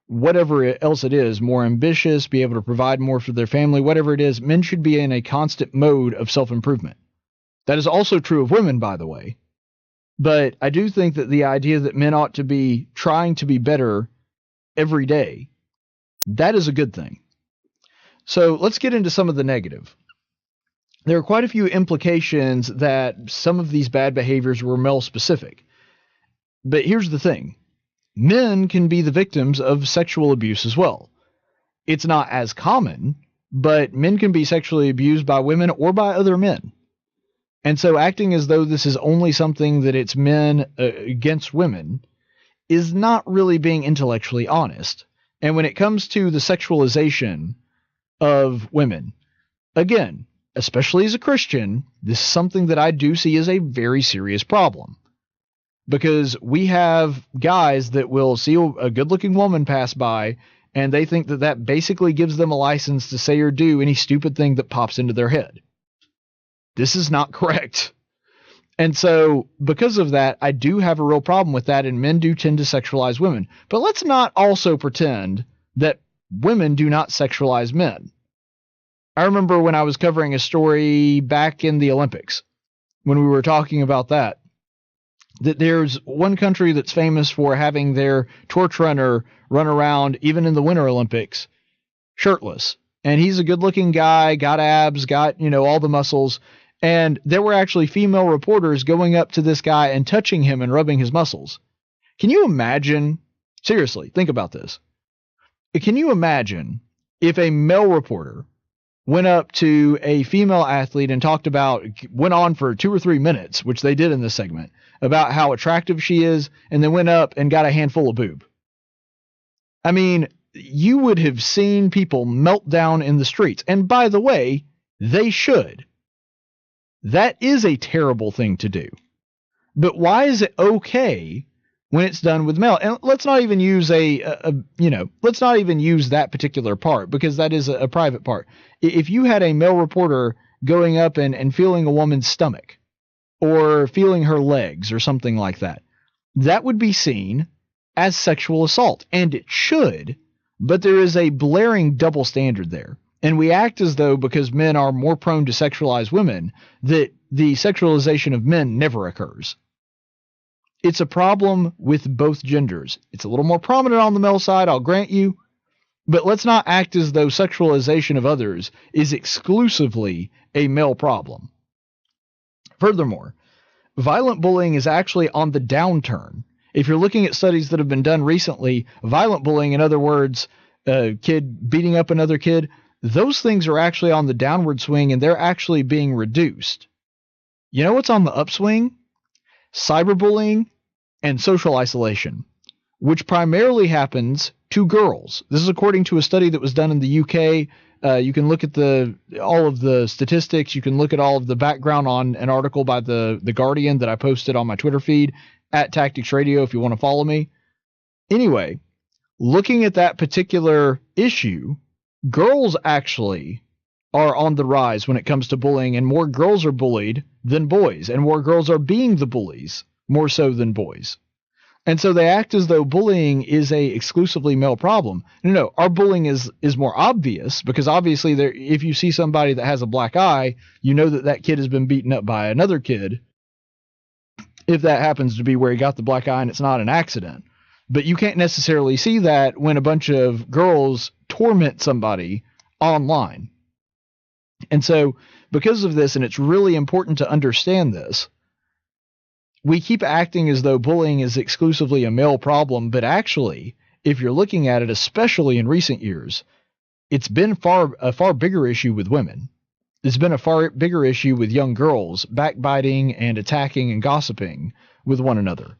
whatever else it is, more ambitious, be able to provide more for their family, whatever it is. Men should be in a constant mode of self-improvement. That is also true of women, by the way. But I do think that the idea that men ought to be trying to be better every day, that is a good thing. So let's get into some of the negative. There are quite a few implications that some of these bad behaviors were male-specific. But here's the thing. Men can be the victims of sexual abuse as well. It's not as common, but men can be sexually abused by women or by other men. And so acting as though this is only something that it's men against women is not really being intellectually honest. And when it comes to the sexualization of women, again, especially as a Christian, this is something that I do see as a very serious problem. Because we have guys that will see a good-looking woman pass by, and they think that that basically gives them a license to say or do any stupid thing that pops into their head. This is not correct. And so, because of that, I do have a real problem with that, and men do tend to sexualize women. But let's not also pretend that women do not sexualize men. I remember when I was covering a story back in the Olympics, when we were talking about that there's one country that's famous for having their torch runner run around, even in the Winter Olympics, shirtless. And he's a good-looking guy, got abs, got, all the muscles. And there were actually female reporters going up to this guy and touching him and rubbing his muscles. Can you imagine? Seriously, think about this. Can you imagine if a male reporter went up to a female athlete and went on for 2 or 3 minutes, which they did in this segment, about how attractive she is, and then went up and got a handful of boob? I mean, you would have seen people melt down in the streets. And by the way, they should. That is a terrible thing to do. But why is it okay when it's done with male? And let's not even use let's not even use that particular part, because that is a private part. If you had a male reporter going up and feeling a woman's stomach or feeling her legs or something like that, that would be seen as sexual assault, and it should, but there is a blaring double standard there. And we act as though because men are more prone to sexualize women, that the sexualization of men never occurs. It's a problem with both genders. It's a little more prominent on the male side, I'll grant you, but let's not act as though sexualization of others is exclusively a male problem. Furthermore, violent bullying is actually on the downturn. If you're looking at studies that have been done recently, violent bullying, in other words, a kid beating up another kid, those things are actually on the downward swing, and they're actually being reduced. You know what's on the upswing? Cyberbullying and social isolation, which primarily happens to girls. This is according to a study that was done in the UK. You can look at all of the statistics. You can look at all of the background on an article by the Guardian that I posted on my Twitter feed at Tactics Radio if you want to follow me. Anyway, looking at that particular issue, girls actually are on the rise when it comes to bullying, and more girls are bullied than boys, and more girls are being the bullies more so than boys. And so they act as though bullying is a exclusively male problem. No, our bullying is more obvious, because obviously if you see somebody that has a black eye, you know that kid has been beaten up by another kid, if that happens to be where he got the black eye and it's not an accident. But you can't necessarily see that when a bunch of girls torment somebody online. And so because of this, and it's really important to understand this, we keep acting as though bullying is exclusively a male problem, but actually, if you're looking at it, especially in recent years, it's been a far bigger issue with women. It's been a far bigger issue with young girls backbiting and attacking and gossiping with one another.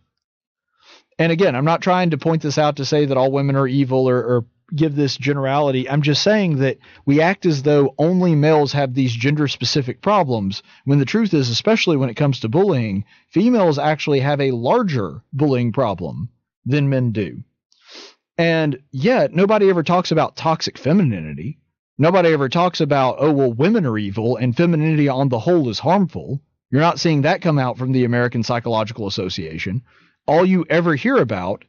And again, I'm not trying to point this out to say that all women are evil or give this generality. I'm just saying that we act as though only males have these gender-specific problems, when the truth is, especially when it comes to bullying, females actually have a larger bullying problem than men do. And yet, nobody ever talks about toxic femininity. Nobody ever talks about, oh, well, women are evil and femininity on the whole is harmful. You're not seeing that come out from the American Psychological Association. All you ever hear about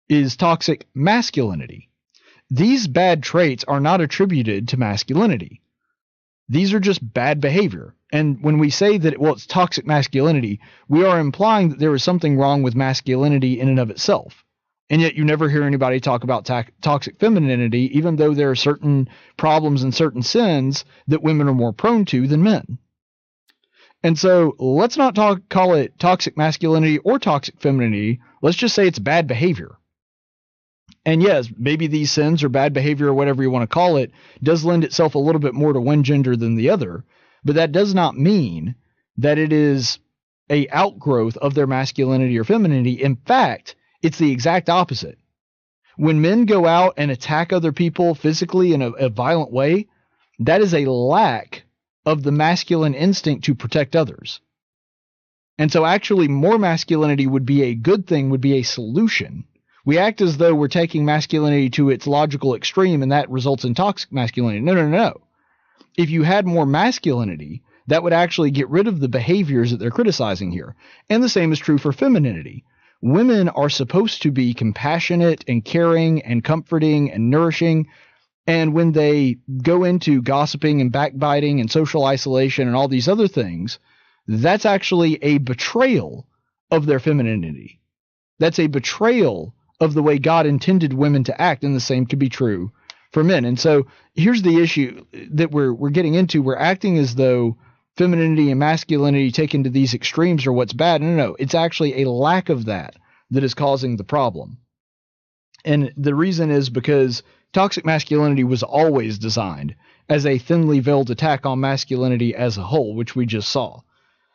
is toxic masculinity. These bad traits are not attributed to masculinity. These are just bad behavior. And when we say that, well, it's toxic masculinity, we are implying that there is something wrong with masculinity in and of itself. And yet you never hear anybody talk about toxic femininity, even though there are certain problems and certain sins that women are more prone to than men. And so let's not call it toxic masculinity or toxic femininity. Let's just say it's bad behavior. And yes, maybe these sins or bad behavior or whatever you want to call it does lend itself a little bit more to one gender than the other. But that does not mean that it is a outgrowth of their masculinity or femininity. In fact, it's the exact opposite. When men go out and attack other people physically in a violent way, that is a lack of the masculine instinct to protect others. And so actually more masculinity would be a good thing, would be a solution. We act as though we're taking masculinity to its logical extreme and that results in toxic masculinity. No. If you had more masculinity, that would actually get rid of the behaviors that they're criticizing here. And the same is true for femininity. Women are supposed to be compassionate and caring and comforting and nourishing. And when they go into gossiping and backbiting and social isolation and all these other things, that's actually a betrayal of their femininity. That's a betrayal of the way God intended women to act. And the same could be true for men. And so here's the issue that we're getting into. We're acting as though femininity and masculinity taken to these extremes are what's bad. No, it's actually a lack of that is causing the problem. And the reason is because toxic masculinity was always designed as a thinly veiled attack on masculinity as a whole, which we just saw,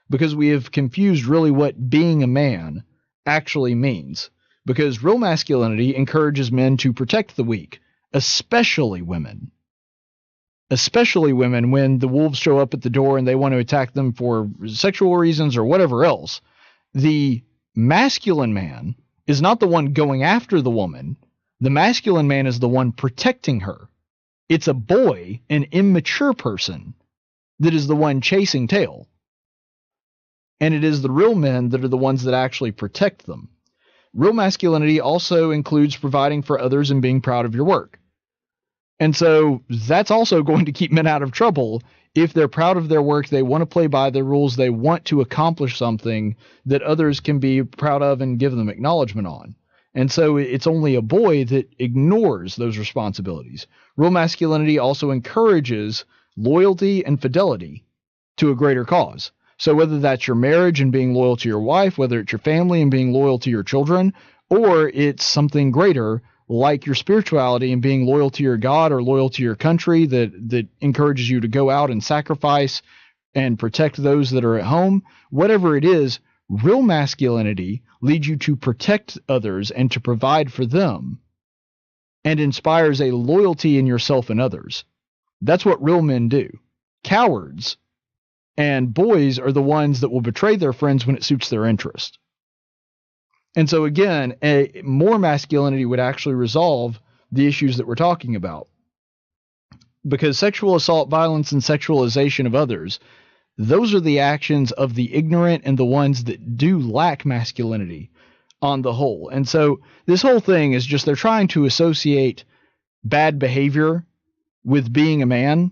because we have confused really what being a man actually means. Because real masculinity encourages men to protect the weak, especially women. Especially women when the wolves show up at the door and they want to attack them for sexual reasons or whatever else. The masculine man is not the one going after the woman. The masculine man is the one protecting her. It's a boy, an immature person, that is the one chasing tail. And it is the real men that are the ones that actually protect them. Real masculinity also includes providing for others and being proud of your work. And so that's also going to keep men out of trouble. If they're proud of their work, they want to play by the rules, they want to accomplish something that others can be proud of and give them acknowledgement on. And so it's only a boy that ignores those responsibilities. Real masculinity also encourages loyalty and fidelity to a greater cause. So whether that's your marriage and being loyal to your wife, whether it's your family and being loyal to your children, or it's something greater like your spirituality and being loyal to your God or loyal to your country that encourages you to go out and sacrifice and protect those that are at home, whatever it is, real masculinity leads you to protect others and to provide for them and inspires a loyalty in yourself and others. That's what real men do. Cowards and boys are the ones that will betray their friends when it suits their interest. And so again, more masculinity would actually resolve the issues that we're talking about. Because sexual assault, violence, and sexualization of others, those are the actions of the ignorant and the ones that do lack masculinity on the whole. And so this whole thing is just they're trying to associate bad behavior with being a man,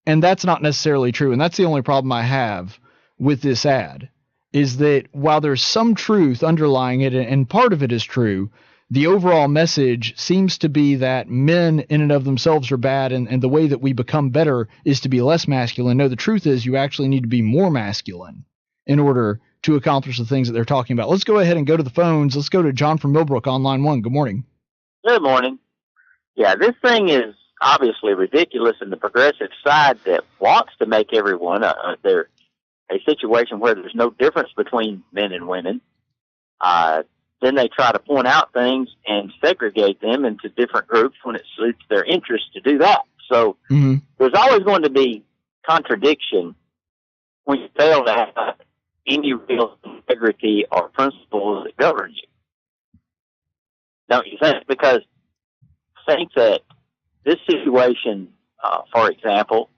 and that's not necessarily true. And that's the only problem I have with this ad, is that while there's some truth underlying it, and part of it is true, the overall message seems to be that men in and of themselves are bad, and the way that we become better is to be less masculine. No, the truth is you actually need to be more masculine in order to accomplish the things that they're talking about. Let's go ahead and go to the phones. Let's go to John from Millbrook on line 1. Good morning. Good morning. Yeah, this thing is obviously ridiculous in the progressive side that wants to make everyone a situation where there's no difference between men and women. Then they try to point out things and segregate them into different groups when it suits their interest to do that. So there's always going to be contradiction when you fail to have any real integrity or principles that govern you. Don't you think? Because I think that this situation, for example,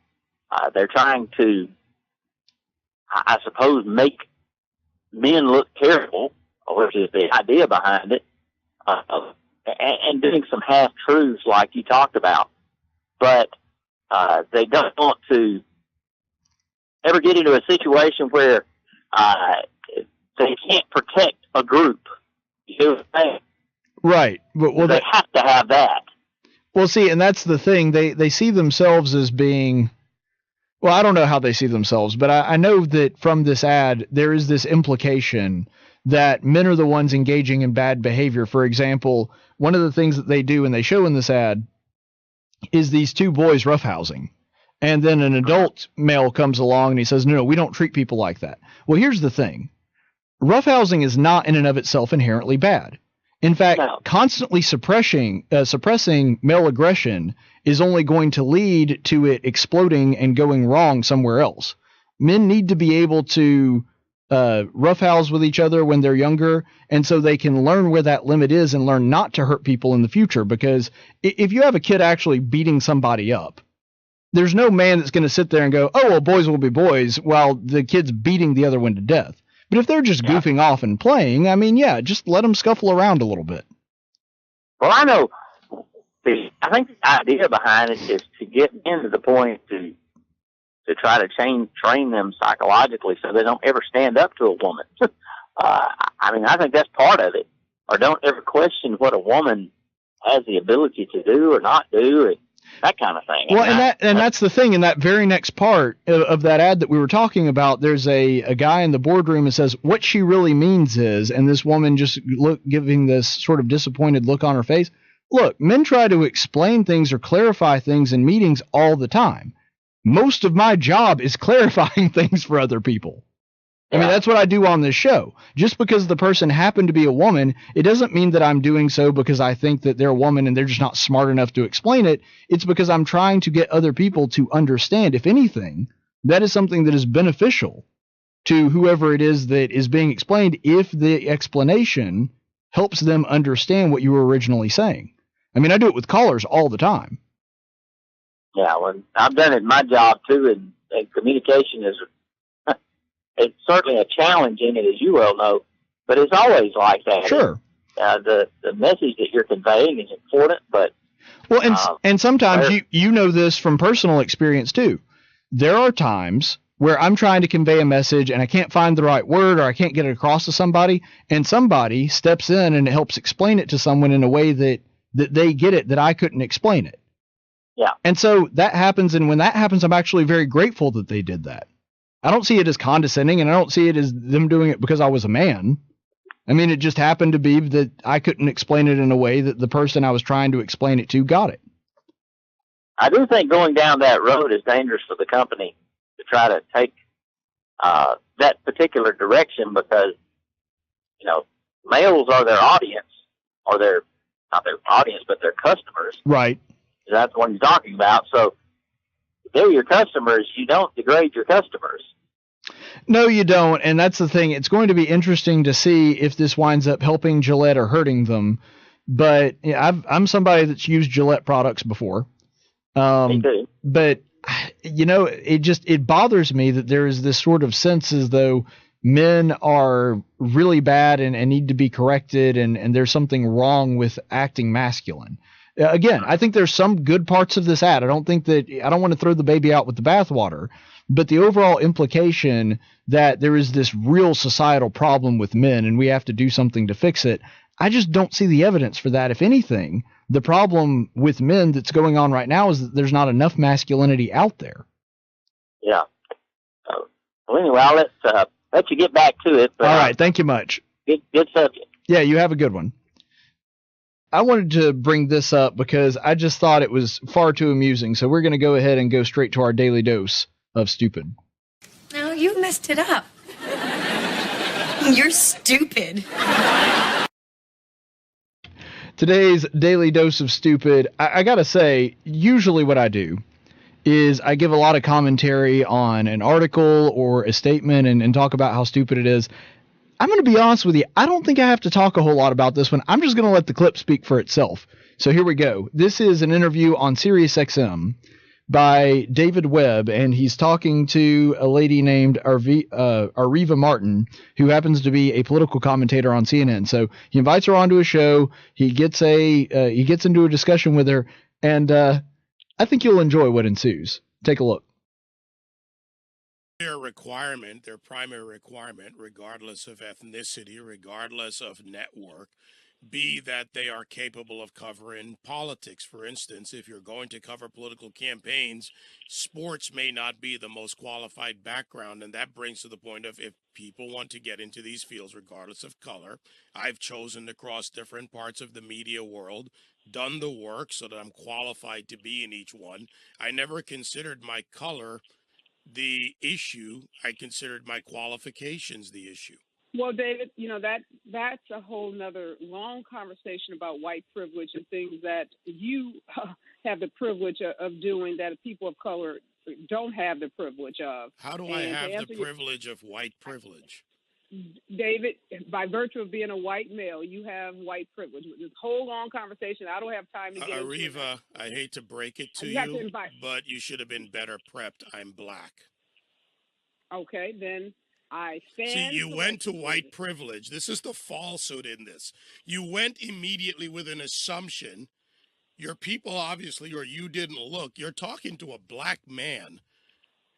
they're trying to, I suppose, make men look terrible, which is the idea behind it, and doing some half-truths like you talked about. But they don't want to ever get into a situation where they can't protect a group. You know what I'm saying? Right. Well, they have to have that. Well, see, and that's the thing. They see themselves as being... Well, I don't know how they see themselves, but I know that from this ad, there is this implication that men are the ones engaging in bad behavior. For example, one of the things that they do and they show in this ad is these two boys roughhousing. And then an adult male comes along and he says, no, we don't treat people like that. Well, here's the thing. Roughhousing is not in and of itself inherently bad. In fact, constantly suppressing male aggression is only going to lead to it exploding and going wrong somewhere else. Men need to be able to roughhouse with each other when they're younger, and so they can learn where that limit is and learn not to hurt people in the future. Because if you have a kid actually beating somebody up, there's no man that's going to sit there and go, oh, well, boys will be boys, while the kid's beating the other one to death. But if they're just goofing off and playing, I mean, yeah, just let them scuffle around a little bit. Well, I know. I think the idea behind it is to get men to the point to try to train them psychologically so they don't ever stand up to a woman. I mean, I think that's part of it. Or don't ever question what a woman has the ability to do or not do. that kind of thing. Well, and that's the thing. In that very next part of that ad that we were talking about, there's a guy in the boardroom that says, what she really means is, and this woman just giving this sort of disappointed look on her face. Look, men try to explain things or clarify things in meetings all the time. Most of my job is clarifying things for other people. I mean, that's what I do on this show. Just because the person happened to be a woman, it doesn't mean that I'm doing so because I think that they're a woman and they're just not smart enough to explain it. It's because I'm trying to get other people to understand. If anything, that is something that is beneficial to whoever it is that is being explained if the explanation helps them understand what you were originally saying. I mean, I do it with callers all the time. Yeah, well, I've done it in my job too, and communication is it's certainly a challenge in it, as you well know, but it's always like that. Sure. The message that you're conveying is important, but and sometimes you know this from personal experience too. There are times where I'm trying to convey a message and I can't find the right word or I can't get it across to somebody, and somebody steps in and helps explain it to someone in a way that they get it, that I couldn't explain it. Yeah. And so that happens, and when that happens, I'm actually very grateful that they did that. I don't see it as condescending, and I don't see it as them doing it because I was a man. I mean, it just happened to be that I couldn't explain it in a way that the person I was trying to explain it to got it. I do think going down that road is dangerous for the company to try to take that particular direction because, males are their audience, or not their audience, but their customers. Right. That's what you're talking about. So if they're your customers, you don't degrade your customers. No, you don't. And that's the thing. It's going to be interesting to see if this winds up helping Gillette or hurting them. But I'm somebody that's used Gillette products before. Me too. But, it bothers me that there is this sort of sense as though men are really bad and need to be corrected, and there's something wrong with acting masculine. Again, I think there's some good parts of this ad. I don't want to throw the baby out with the bathwater, but the overall implication that there is this real societal problem with men and we have to do something to fix it, I just don't see the evidence for that. If anything, the problem with men that's going on right now is that there's not enough masculinity out there. Yeah. Well, anyway, I'll let you get back to it. But, all right. Thank you much. Good subject. Yeah, you have a good one. I wanted to bring this up because I just thought it was far too amusing. So we're going to go ahead and go straight to our daily dose of stupid. No, you messed it up. You're stupid. Today's daily dose of stupid, I got to say, usually what I do is I give a lot of commentary on an article or a statement and talk about how stupid it is. I'm going to be honest with you. I don't think I have to talk a whole lot about this one. I'm just going to let the clip speak for itself. So here we go. This is an interview on SiriusXM by David Webb, and he's talking to a lady named Areva Martin, who happens to be a political commentator on CNN. So he invites her onto a show. He gets into a discussion with her, and I think you'll enjoy what ensues. Take a look. Their primary requirement, regardless of ethnicity, regardless of network, be that they are capable of covering politics. For instance, if you're going to cover political campaigns, sports may not be the most qualified background, and that brings to the point of if people want to get into these fields, regardless of color, I've chosen to cross different parts of the media world, done the work so that I'm qualified to be in each one. I never considered my color the issue. I considered my qualifications the issue. Well, David, that's a whole nother long conversation about white privilege and things that you have the privilege of doing that people of color don't have the privilege of. How do I have the privilege of white privilege? David, by virtue of being a white male, you have white privilege. This whole long conversation, I don't have time to get into it. Areva, I hate to break it to you, but you should have been better prepped. I'm black. Okay, then I stand. See, you went to white privilege. This is the falsehood in this. You went immediately with an assumption. Your people obviously, or you didn't look. You're talking to a black man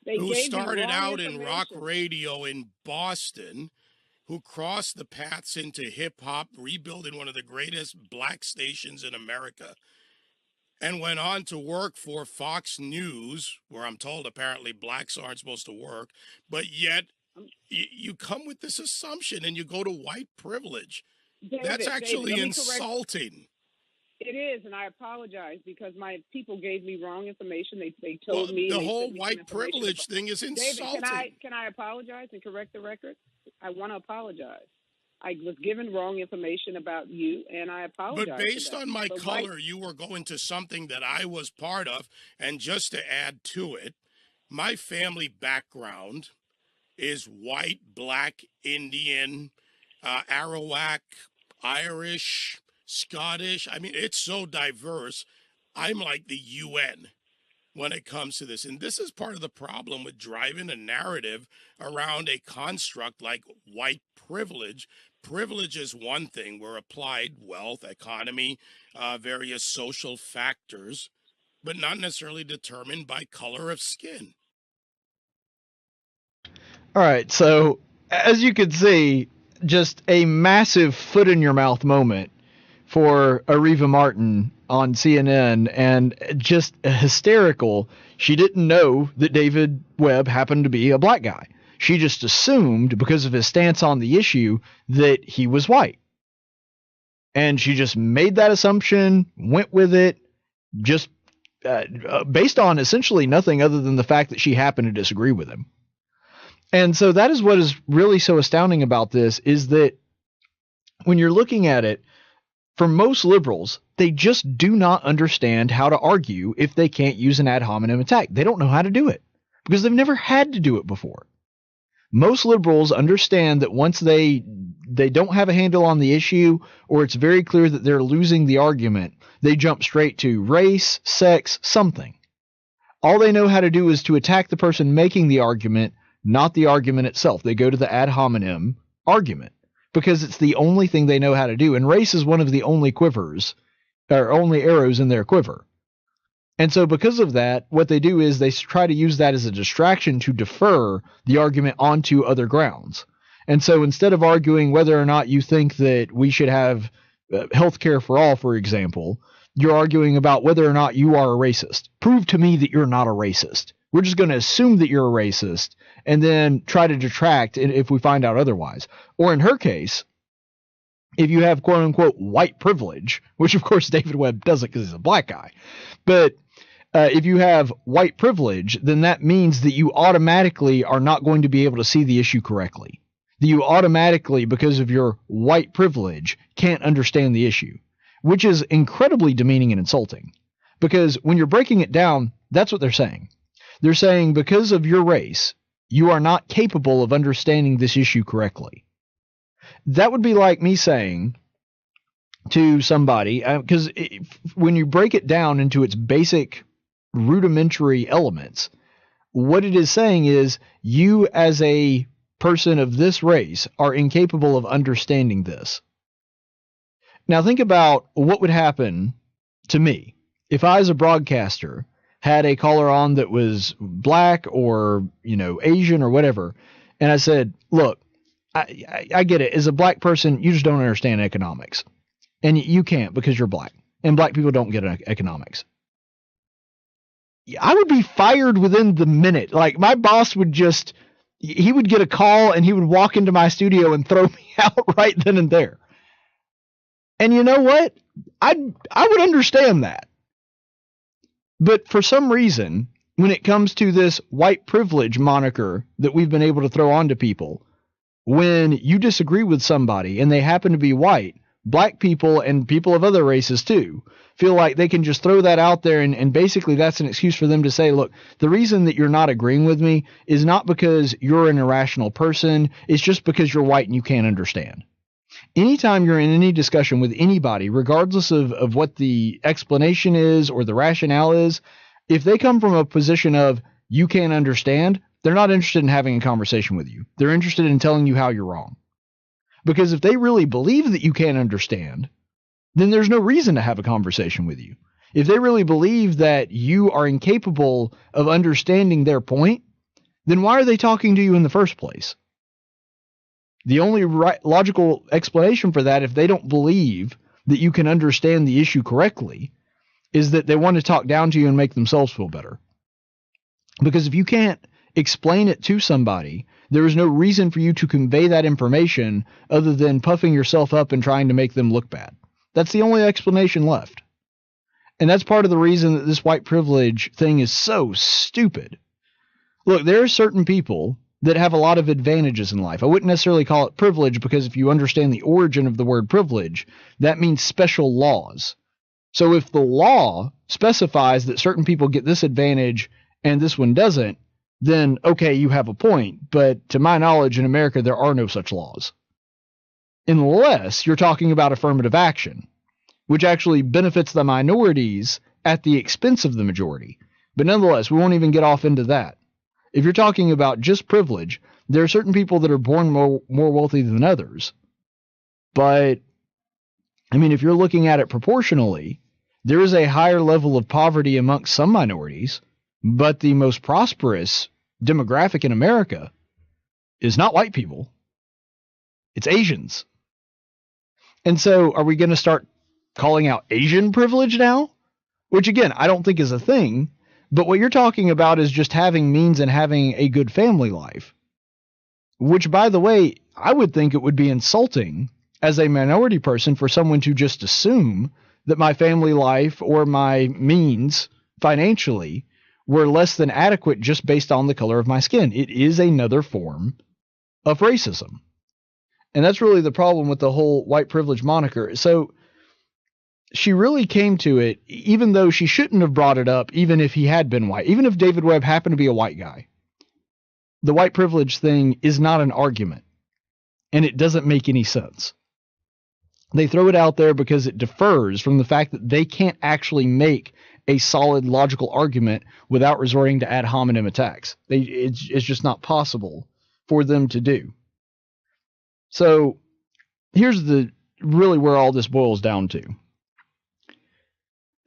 who started out in rock radio in Boston, who crossed the paths into hip-hop, rebuilding one of the greatest black stations in America. and went on to work for Fox News, where I'm told apparently blacks aren't supposed to work, but yet you come with this assumption and you go to white privilege. That's actually insulting. It is, and I apologize because my people gave me wrong information. They told me the whole white privilege thing is insulting. David, can I apologize and correct the record? I want to apologize. I was given wrong information about you, and I apologize. But based on my color, you were going to something that I was part of, and just to add to it, my family background is white, black, Indian, Arawak, Irish, Scottish. I mean, it's so diverse. I'm like the UN when it comes to this. And this is part of the problem with driving a narrative around a construct like white privilege. Privilege is one thing where applied wealth, economy, various social factors, but not necessarily determined by color of skin. All right, so as you can see, just a massive foot in your mouth moment for Areva Martin on CNN, and just hysterical. She didn't know that David Webb happened to be a black guy. She just assumed, because of his stance on the issue, that he was white. And she just made that assumption, went with it, just based on essentially nothing other than the fact that she happened to disagree with him. And so that is what is really so astounding about this, is that when you're looking at it, for most liberals, they just do not understand how to argue if they can't use an ad hominem attack. They don't know how to do it because they've never had to do it before. Most liberals understand that once they don't have a handle on the issue, or it's very clear that they're losing the argument, they jump straight to race, sex, something. All they know how to do is to attack the person making the argument, not the argument itself. They go to the ad hominem argument because it's the only thing they know how to do. And race is one of the only quivers, or only arrows in their quiver. And so because of that, what they do is they try to use that as a distraction to defer the argument onto other grounds. And so instead of arguing whether or not you think that we should have health care for all, for example, you're arguing about whether or not you are a racist. Prove to me that you're not a racist. We're just going to assume that you're a racist and then try to detract if we find out otherwise. Or in her case, if you have quote unquote white privilege, which of course David Webb doesn't because he's a black guy, but if you have white privilege, then that means that you automatically are not going to be able to see the issue correctly. That you automatically, because of your white privilege, can't understand the issue, which is incredibly demeaning and insulting. Because when you're breaking it down, that's what they're saying. They're saying because of your race, you are not capable of understanding this issue correctly. That would be like me saying to somebody, because when you break it down into its basic rudimentary elements, what it is saying is you as a person of this race are incapable of understanding this. Now think about what would happen to me if I, as a broadcaster, had a caller on that was black or, Asian or whatever, and I said, look, I get it. As a black person, you just don't understand economics. And you can't because you're black. And black people don't get economics. I would be fired within the minute. Like, my boss would he would get a call and he would walk into my studio and throw me out right then and there. And you know what? I would understand that. But for some reason, when it comes to this white privilege moniker that we've been able to throw onto people, when you disagree with somebody and they happen to be white, black people and people of other races too feel like they can just throw that out there, and basically that's an excuse for them to say, look, the reason that you're not agreeing with me is not because you're an irrational person, it's just because you're white and you can't understand. Anytime you're in any discussion with anybody, regardless of what the explanation is or the rationale is, if they come from a position of you can't understand, they're not interested in having a conversation with you. They're interested in telling you how you're wrong. Because if they really believe that you can't understand, then there's no reason to have a conversation with you. If they really believe that you are incapable of understanding their point, then why are they talking to you in the first place? The only logical explanation for that, if they don't believe that you can understand the issue correctly, is that they want to talk down to you and make themselves feel better. Because if you can't explain it to somebody, there is no reason for you to convey that information other than puffing yourself up and trying to make them look bad. That's the only explanation left. And that's part of the reason that this white privilege thing is so stupid. Look, there are certain people that have a lot of advantages in life. I wouldn't necessarily call it privilege, because if you understand the origin of the word privilege, that means special laws. So if the law specifies that certain people get this advantage and this one doesn't, then okay, you have a point. But to my knowledge, in America, there are no such laws. Unless you're talking about affirmative action, which actually benefits the minorities at the expense of the majority. But nonetheless, we won't even get off into that. If you're talking about just privilege, there are certain people that are born more wealthy than others. But, I mean, if you're looking at it proportionally, there is a higher level of poverty amongst some minorities, but the most prosperous demographic in America is not white people. It's Asians. And so are we going to start calling out Asian privilege now? Which, again, I don't think is a thing. But what you're talking about is just having means and having a good family life. Which, by the way, I would think it would be insulting as a minority person for someone to just assume that my family life or my means financially were less than adequate just based on the color of my skin. It is another form of racism. And that's really the problem with the whole white privilege moniker. So she really came to it, even though she shouldn't have brought it up, even if he had been white, even if David Webb happened to be a white guy. The white privilege thing is not an argument, and it doesn't make any sense. They throw it out there because it differs from the fact that they can't actually make a solid logical argument without resorting to ad hominem attacks. It's just not possible for them to do. So here's really where all this boils down to.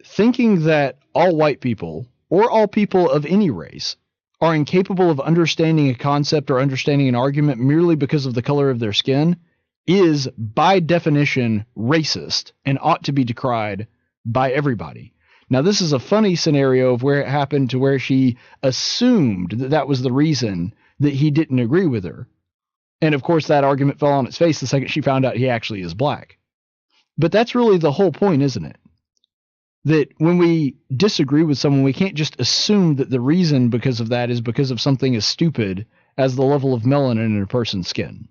Thinking that all white people, or all people of any race, are incapable of understanding a concept or understanding an argument merely because of the color of their skin is, by definition, racist and ought to be decried by everybody. Now, this is a funny scenario of where it happened to where she assumed that that was the reason that he didn't agree with her. And, of course, that argument fell on its face the second she found out he actually is black. But that's really the whole point, isn't it? That when we disagree with someone, we can't just assume that the reason because of that is because of something as stupid as the level of melanin in a person's skin.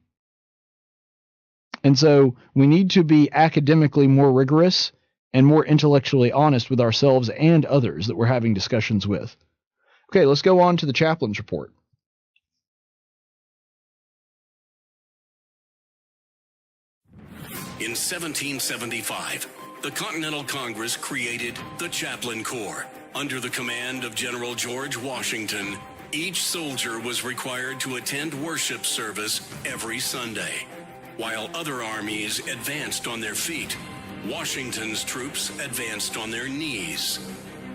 And so we need to be academically more rigorous and more intellectually honest with ourselves and others that we're having discussions with. Okay, let's go on to the chaplain's report. In 1775, the Continental Congress created the Chaplain Corps. Under the command of General George Washington, each soldier was required to attend worship service every Sunday. While other armies advanced on their feet, Washington's troops advanced on their knees.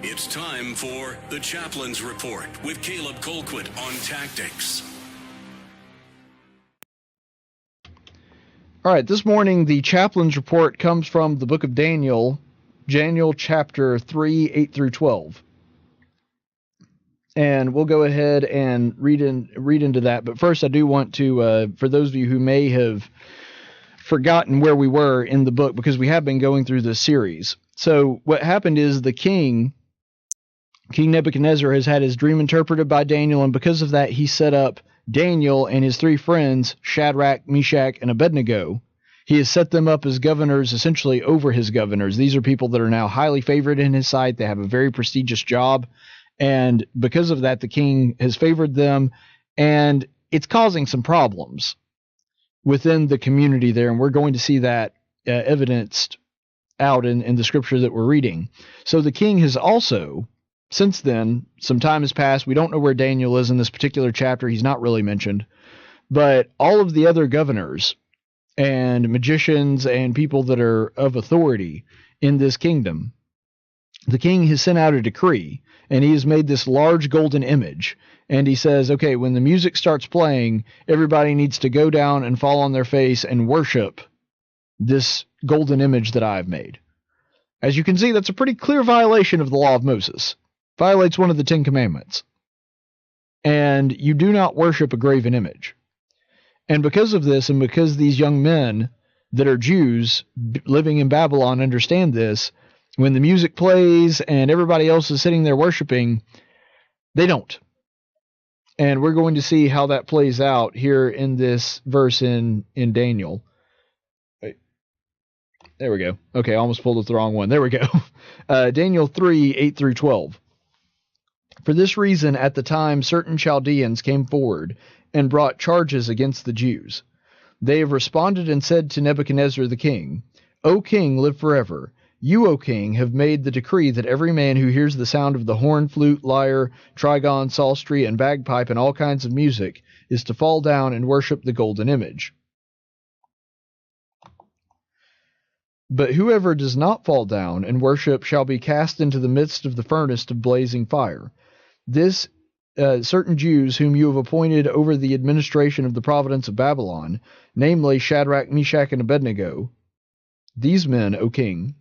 It's time for the Chaplain's Report with Caleb Colquitt on tactics. All right, this morning the chaplain's report comes from the book of Daniel, Daniel chapter 3, 8 through 12. And we'll go ahead and read into that. But first, I do want to, for those of you who may have forgotten where we were in the book, because we have been going through this series. So what happened is the King Nebuchadnezzar has had his dream interpreted by Daniel, and because of that, he set up Daniel and his three friends, Shadrach, Meshach, and Abednego. He has set them up as governors, essentially over his governors. These are people that are now highly favored in his sight. They have a very prestigious job. And because of that, the king has favored them. And it's causing some problems within the community there. And we're going to see that evidenced out in the scripture that we're reading. So the king has also, since then, some time has passed. We don't know where Daniel is in this particular chapter. He's not really mentioned. But all of the other governors and magicians and people that are of authority in this kingdom, the king has sent out a decree, and he has made this large golden image. And he says, okay, when the music starts playing, everybody needs to go down and fall on their face and worship this golden image that I've made. As you can see, that's a pretty clear violation of the law of Moses. Violates one of the 10 Commandments. And you do not worship a graven image. And because of this, and because these young men that are Jews living in Babylon understand this, when the music plays and everybody else is sitting there worshiping, they don't. And we're going to see how that plays out here in this verse in Daniel. Wait. There we go. Okay, I almost pulled up the wrong one. There we go. Daniel 3, 8 through 12. For this reason, at the time, certain Chaldeans came forward and brought charges against the Jews. They have responded and said to Nebuchadnezzar the king, O king, live forever. You, O king, have made the decree that every man who hears the sound of the horn, flute, lyre, trigon, psaltery, and bagpipe, and all kinds of music, is to fall down and worship the golden image. But whoever does not fall down and worship shall be cast into the midst of the furnace of blazing fire. This certain Jews whom you have appointed over the administration of the province of Babylon, namely Shadrach, Meshach, and Abednego, these men, O king,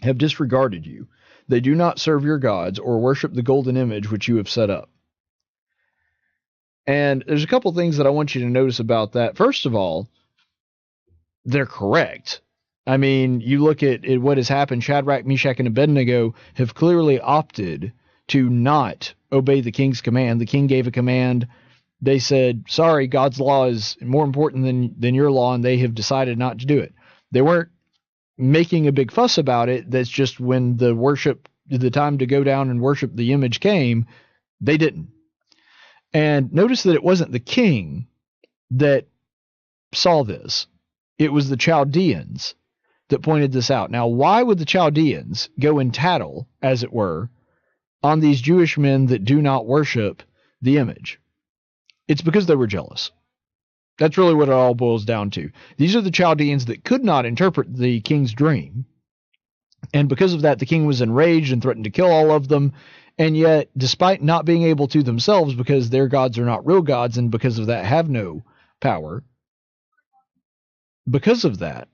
have disregarded you. They do not serve your gods or worship the golden image which you have set up. And there's a couple things that I want you to notice about that. First of all, they're correct. I mean, you look at what has happened. Shadrach, Meshach, and Abednego have clearly opted to not obey the king's command. The king gave a command. They said, sorry, God's law is more important than your law, and they have decided not to do it. They weren't making a big fuss about it. That's just when the time to go down and worship the image came, they didn't. And notice that it wasn't the king that saw this. It was the Chaldeans that pointed this out. Now, why would the Chaldeans go and tattle, as it were, on these Jewish men that do not worship the image? It's because they were jealous. That's really what it all boils down to. These are the Chaldeans that could not interpret the king's dream. And because of that, the king was enraged and threatened to kill all of them. And yet, despite not being able to themselves, because their gods are not real gods, and because of that have no power, because of that,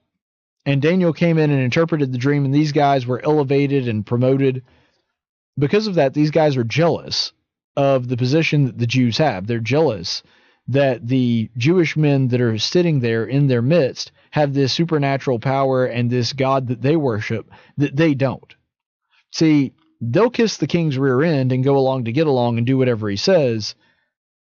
and Daniel came in and interpreted the dream, and these guys were elevated and promoted. Because of that, these guys are jealous of the position that the Jews have. They're jealous that the Jewish men that are sitting there in their midst have this supernatural power and this God that they worship that they don't. See, they'll kiss the king's rear end and go along to get along and do whatever he says.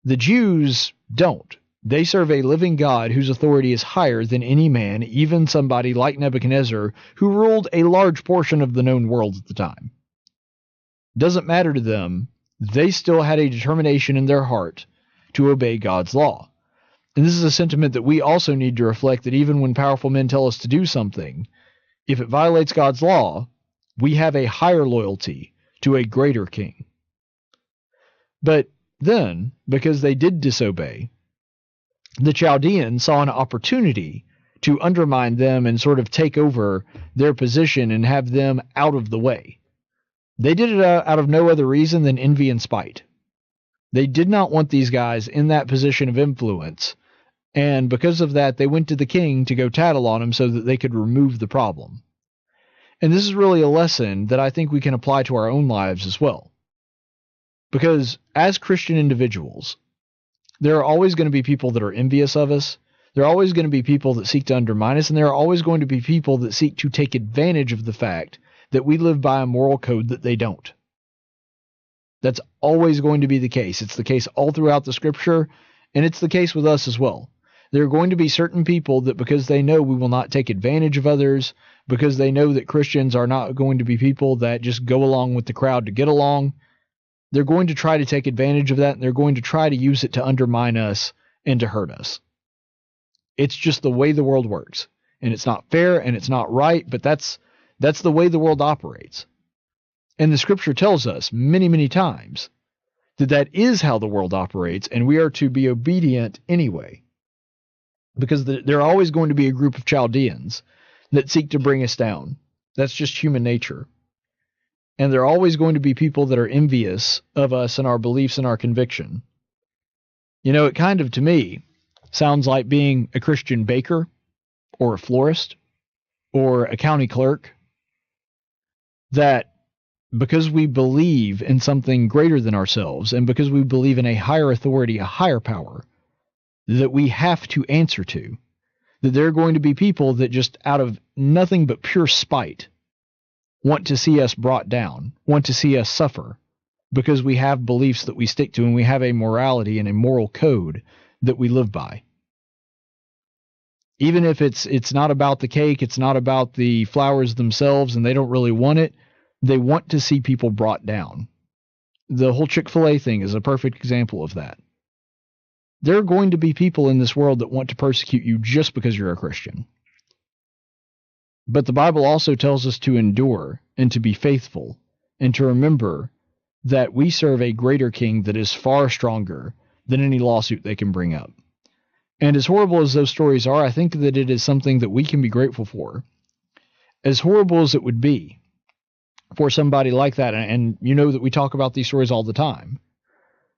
The Jews don't. They serve a living God whose authority is higher than any man, even somebody like Nebuchadnezzar, who ruled a large portion of the known world at the time. Doesn't matter to them. They still had a determination in their heart to obey God's law. And this is a sentiment that we also need to reflect, that even when powerful men tell us to do something, if it violates God's law, we have a higher loyalty to a greater king. But then, because they did disobey, the Chaldeans saw an opportunity to undermine them and sort of take over their position and have them out of the way. They did it out of no other reason than envy and spite. They did not want these guys in that position of influence, and because of that, they went to the king to go tattle on him so that they could remove the problem. And this is really a lesson that I think we can apply to our own lives as well. Because as Christian individuals, there are always going to be people that are envious of us. There are always going to be people that seek to undermine us, and there are always going to be people that seek to take advantage of the fact that we live by a moral code that they don't. That's always going to be the case. It's the case all throughout the scripture, and it's the case with us as well. There are going to be certain people that, because they know we will not take advantage of others, because they know that Christians are not going to be people that just go along with the crowd to get along, they're going to try to take advantage of that, and they're going to try to use it to undermine us and to hurt us. It's just the way the world works. And it's not fair and it's not right, but that's the way the world operates. And the scripture tells us many, many times that that is how the world operates, and we are to be obedient anyway. Because there are always going to be a group of Chaldeans that seek to bring us down. That's just human nature. And there are always going to be people that are envious of us and our beliefs and our conviction. You know, it kind of, to me, sounds like being a Christian baker or a florist or a county clerk that because we believe in something greater than ourselves, and because we believe in a higher authority, a higher power, that we have to answer to, that there are going to be people that just out of nothing but pure spite want to see us brought down, want to see us suffer, because we have beliefs that we stick to, and we have a morality and a moral code that we live by. Even if it's not about the cake, it's not about the flowers themselves, and they don't really want it, they want to see people brought down. The whole Chick-fil-A thing is a perfect example of that. There are going to be people in this world that want to persecute you just because you're a Christian. But the Bible also tells us to endure and to be faithful and to remember that we serve a greater king that is far stronger than any lawsuit they can bring up. And as horrible as those stories are, I think that it is something that we can be grateful for. As horrible as it would be for somebody like that, and you know that we talk about these stories all the time,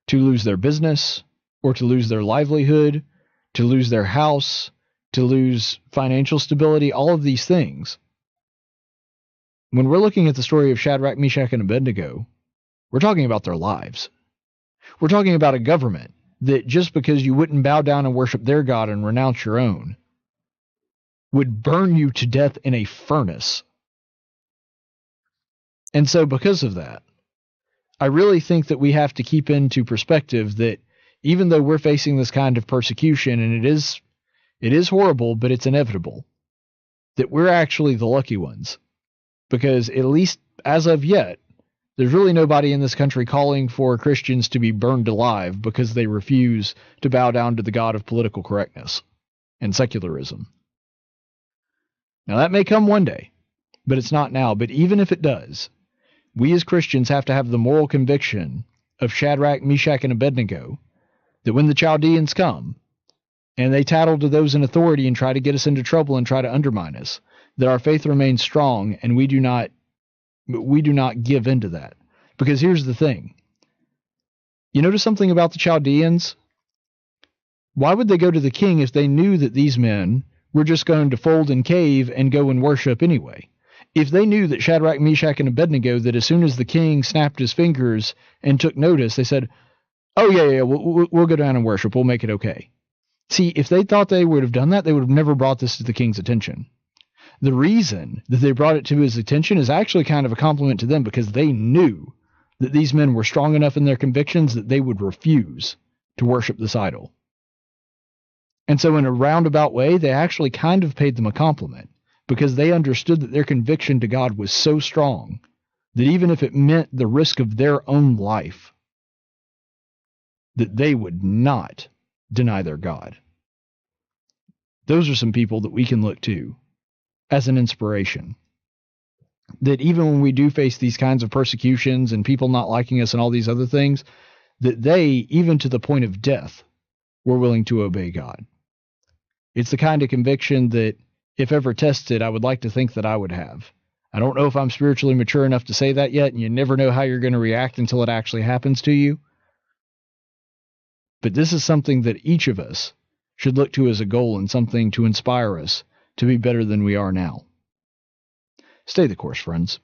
to lose their business, or to lose their livelihood, to lose their house, to lose financial stability, all of these things. When we're looking at the story of Shadrach, Meshach, and Abednego, we're talking about their lives. We're talking about a government that just because you wouldn't bow down and worship their God and renounce your own, would burn you to death in a furnace. And so because of that, I really think that we have to keep into perspective that even though we're facing this kind of persecution, and it is horrible, but it's inevitable, that we're actually the lucky ones. Because at least as of yet, there's really nobody in this country calling for Christians to be burned alive because they refuse to bow down to the god of political correctness and secularism. Now that may come one day, but it's not now. But even if it does, we as Christians have to have the moral conviction of Shadrach, Meshach, and Abednego that when the Chaldeans come and they tattle to those in authority and try to get us into trouble and try to undermine us, that our faith remains strong and we do not give into that. Because here's the thing. You notice something about the Chaldeans? Why would they go to the king if they knew that these men were just going to fold and cave and go and worship anyway? If they knew that Shadrach, Meshach, and Abednego, that as soon as the king snapped his fingers and took notice, they said, oh yeah, we'll go down and worship, we'll make it okay. See, if they thought they would have done that, they would have never brought this to the king's attention. The reason that they brought it to his attention is actually kind of a compliment to them, because they knew that these men were strong enough in their convictions that they would refuse to worship this idol. And so in a roundabout way, they actually kind of paid them a compliment, because they understood that their conviction to God was so strong that even if it meant the risk of their own life, that they would not deny their God. Those are some people that we can look to as an inspiration. That even when we do face these kinds of persecutions and people not liking us and all these other things, that they, even to the point of death, were willing to obey God. It's the kind of conviction that, if ever tested, I would like to think that I would have. I don't know if I'm spiritually mature enough to say that yet, and you never know how you're going to react until it actually happens to you. But this is something that each of us should look to as a goal and something to inspire us to be better than we are now. Stay the course, friends.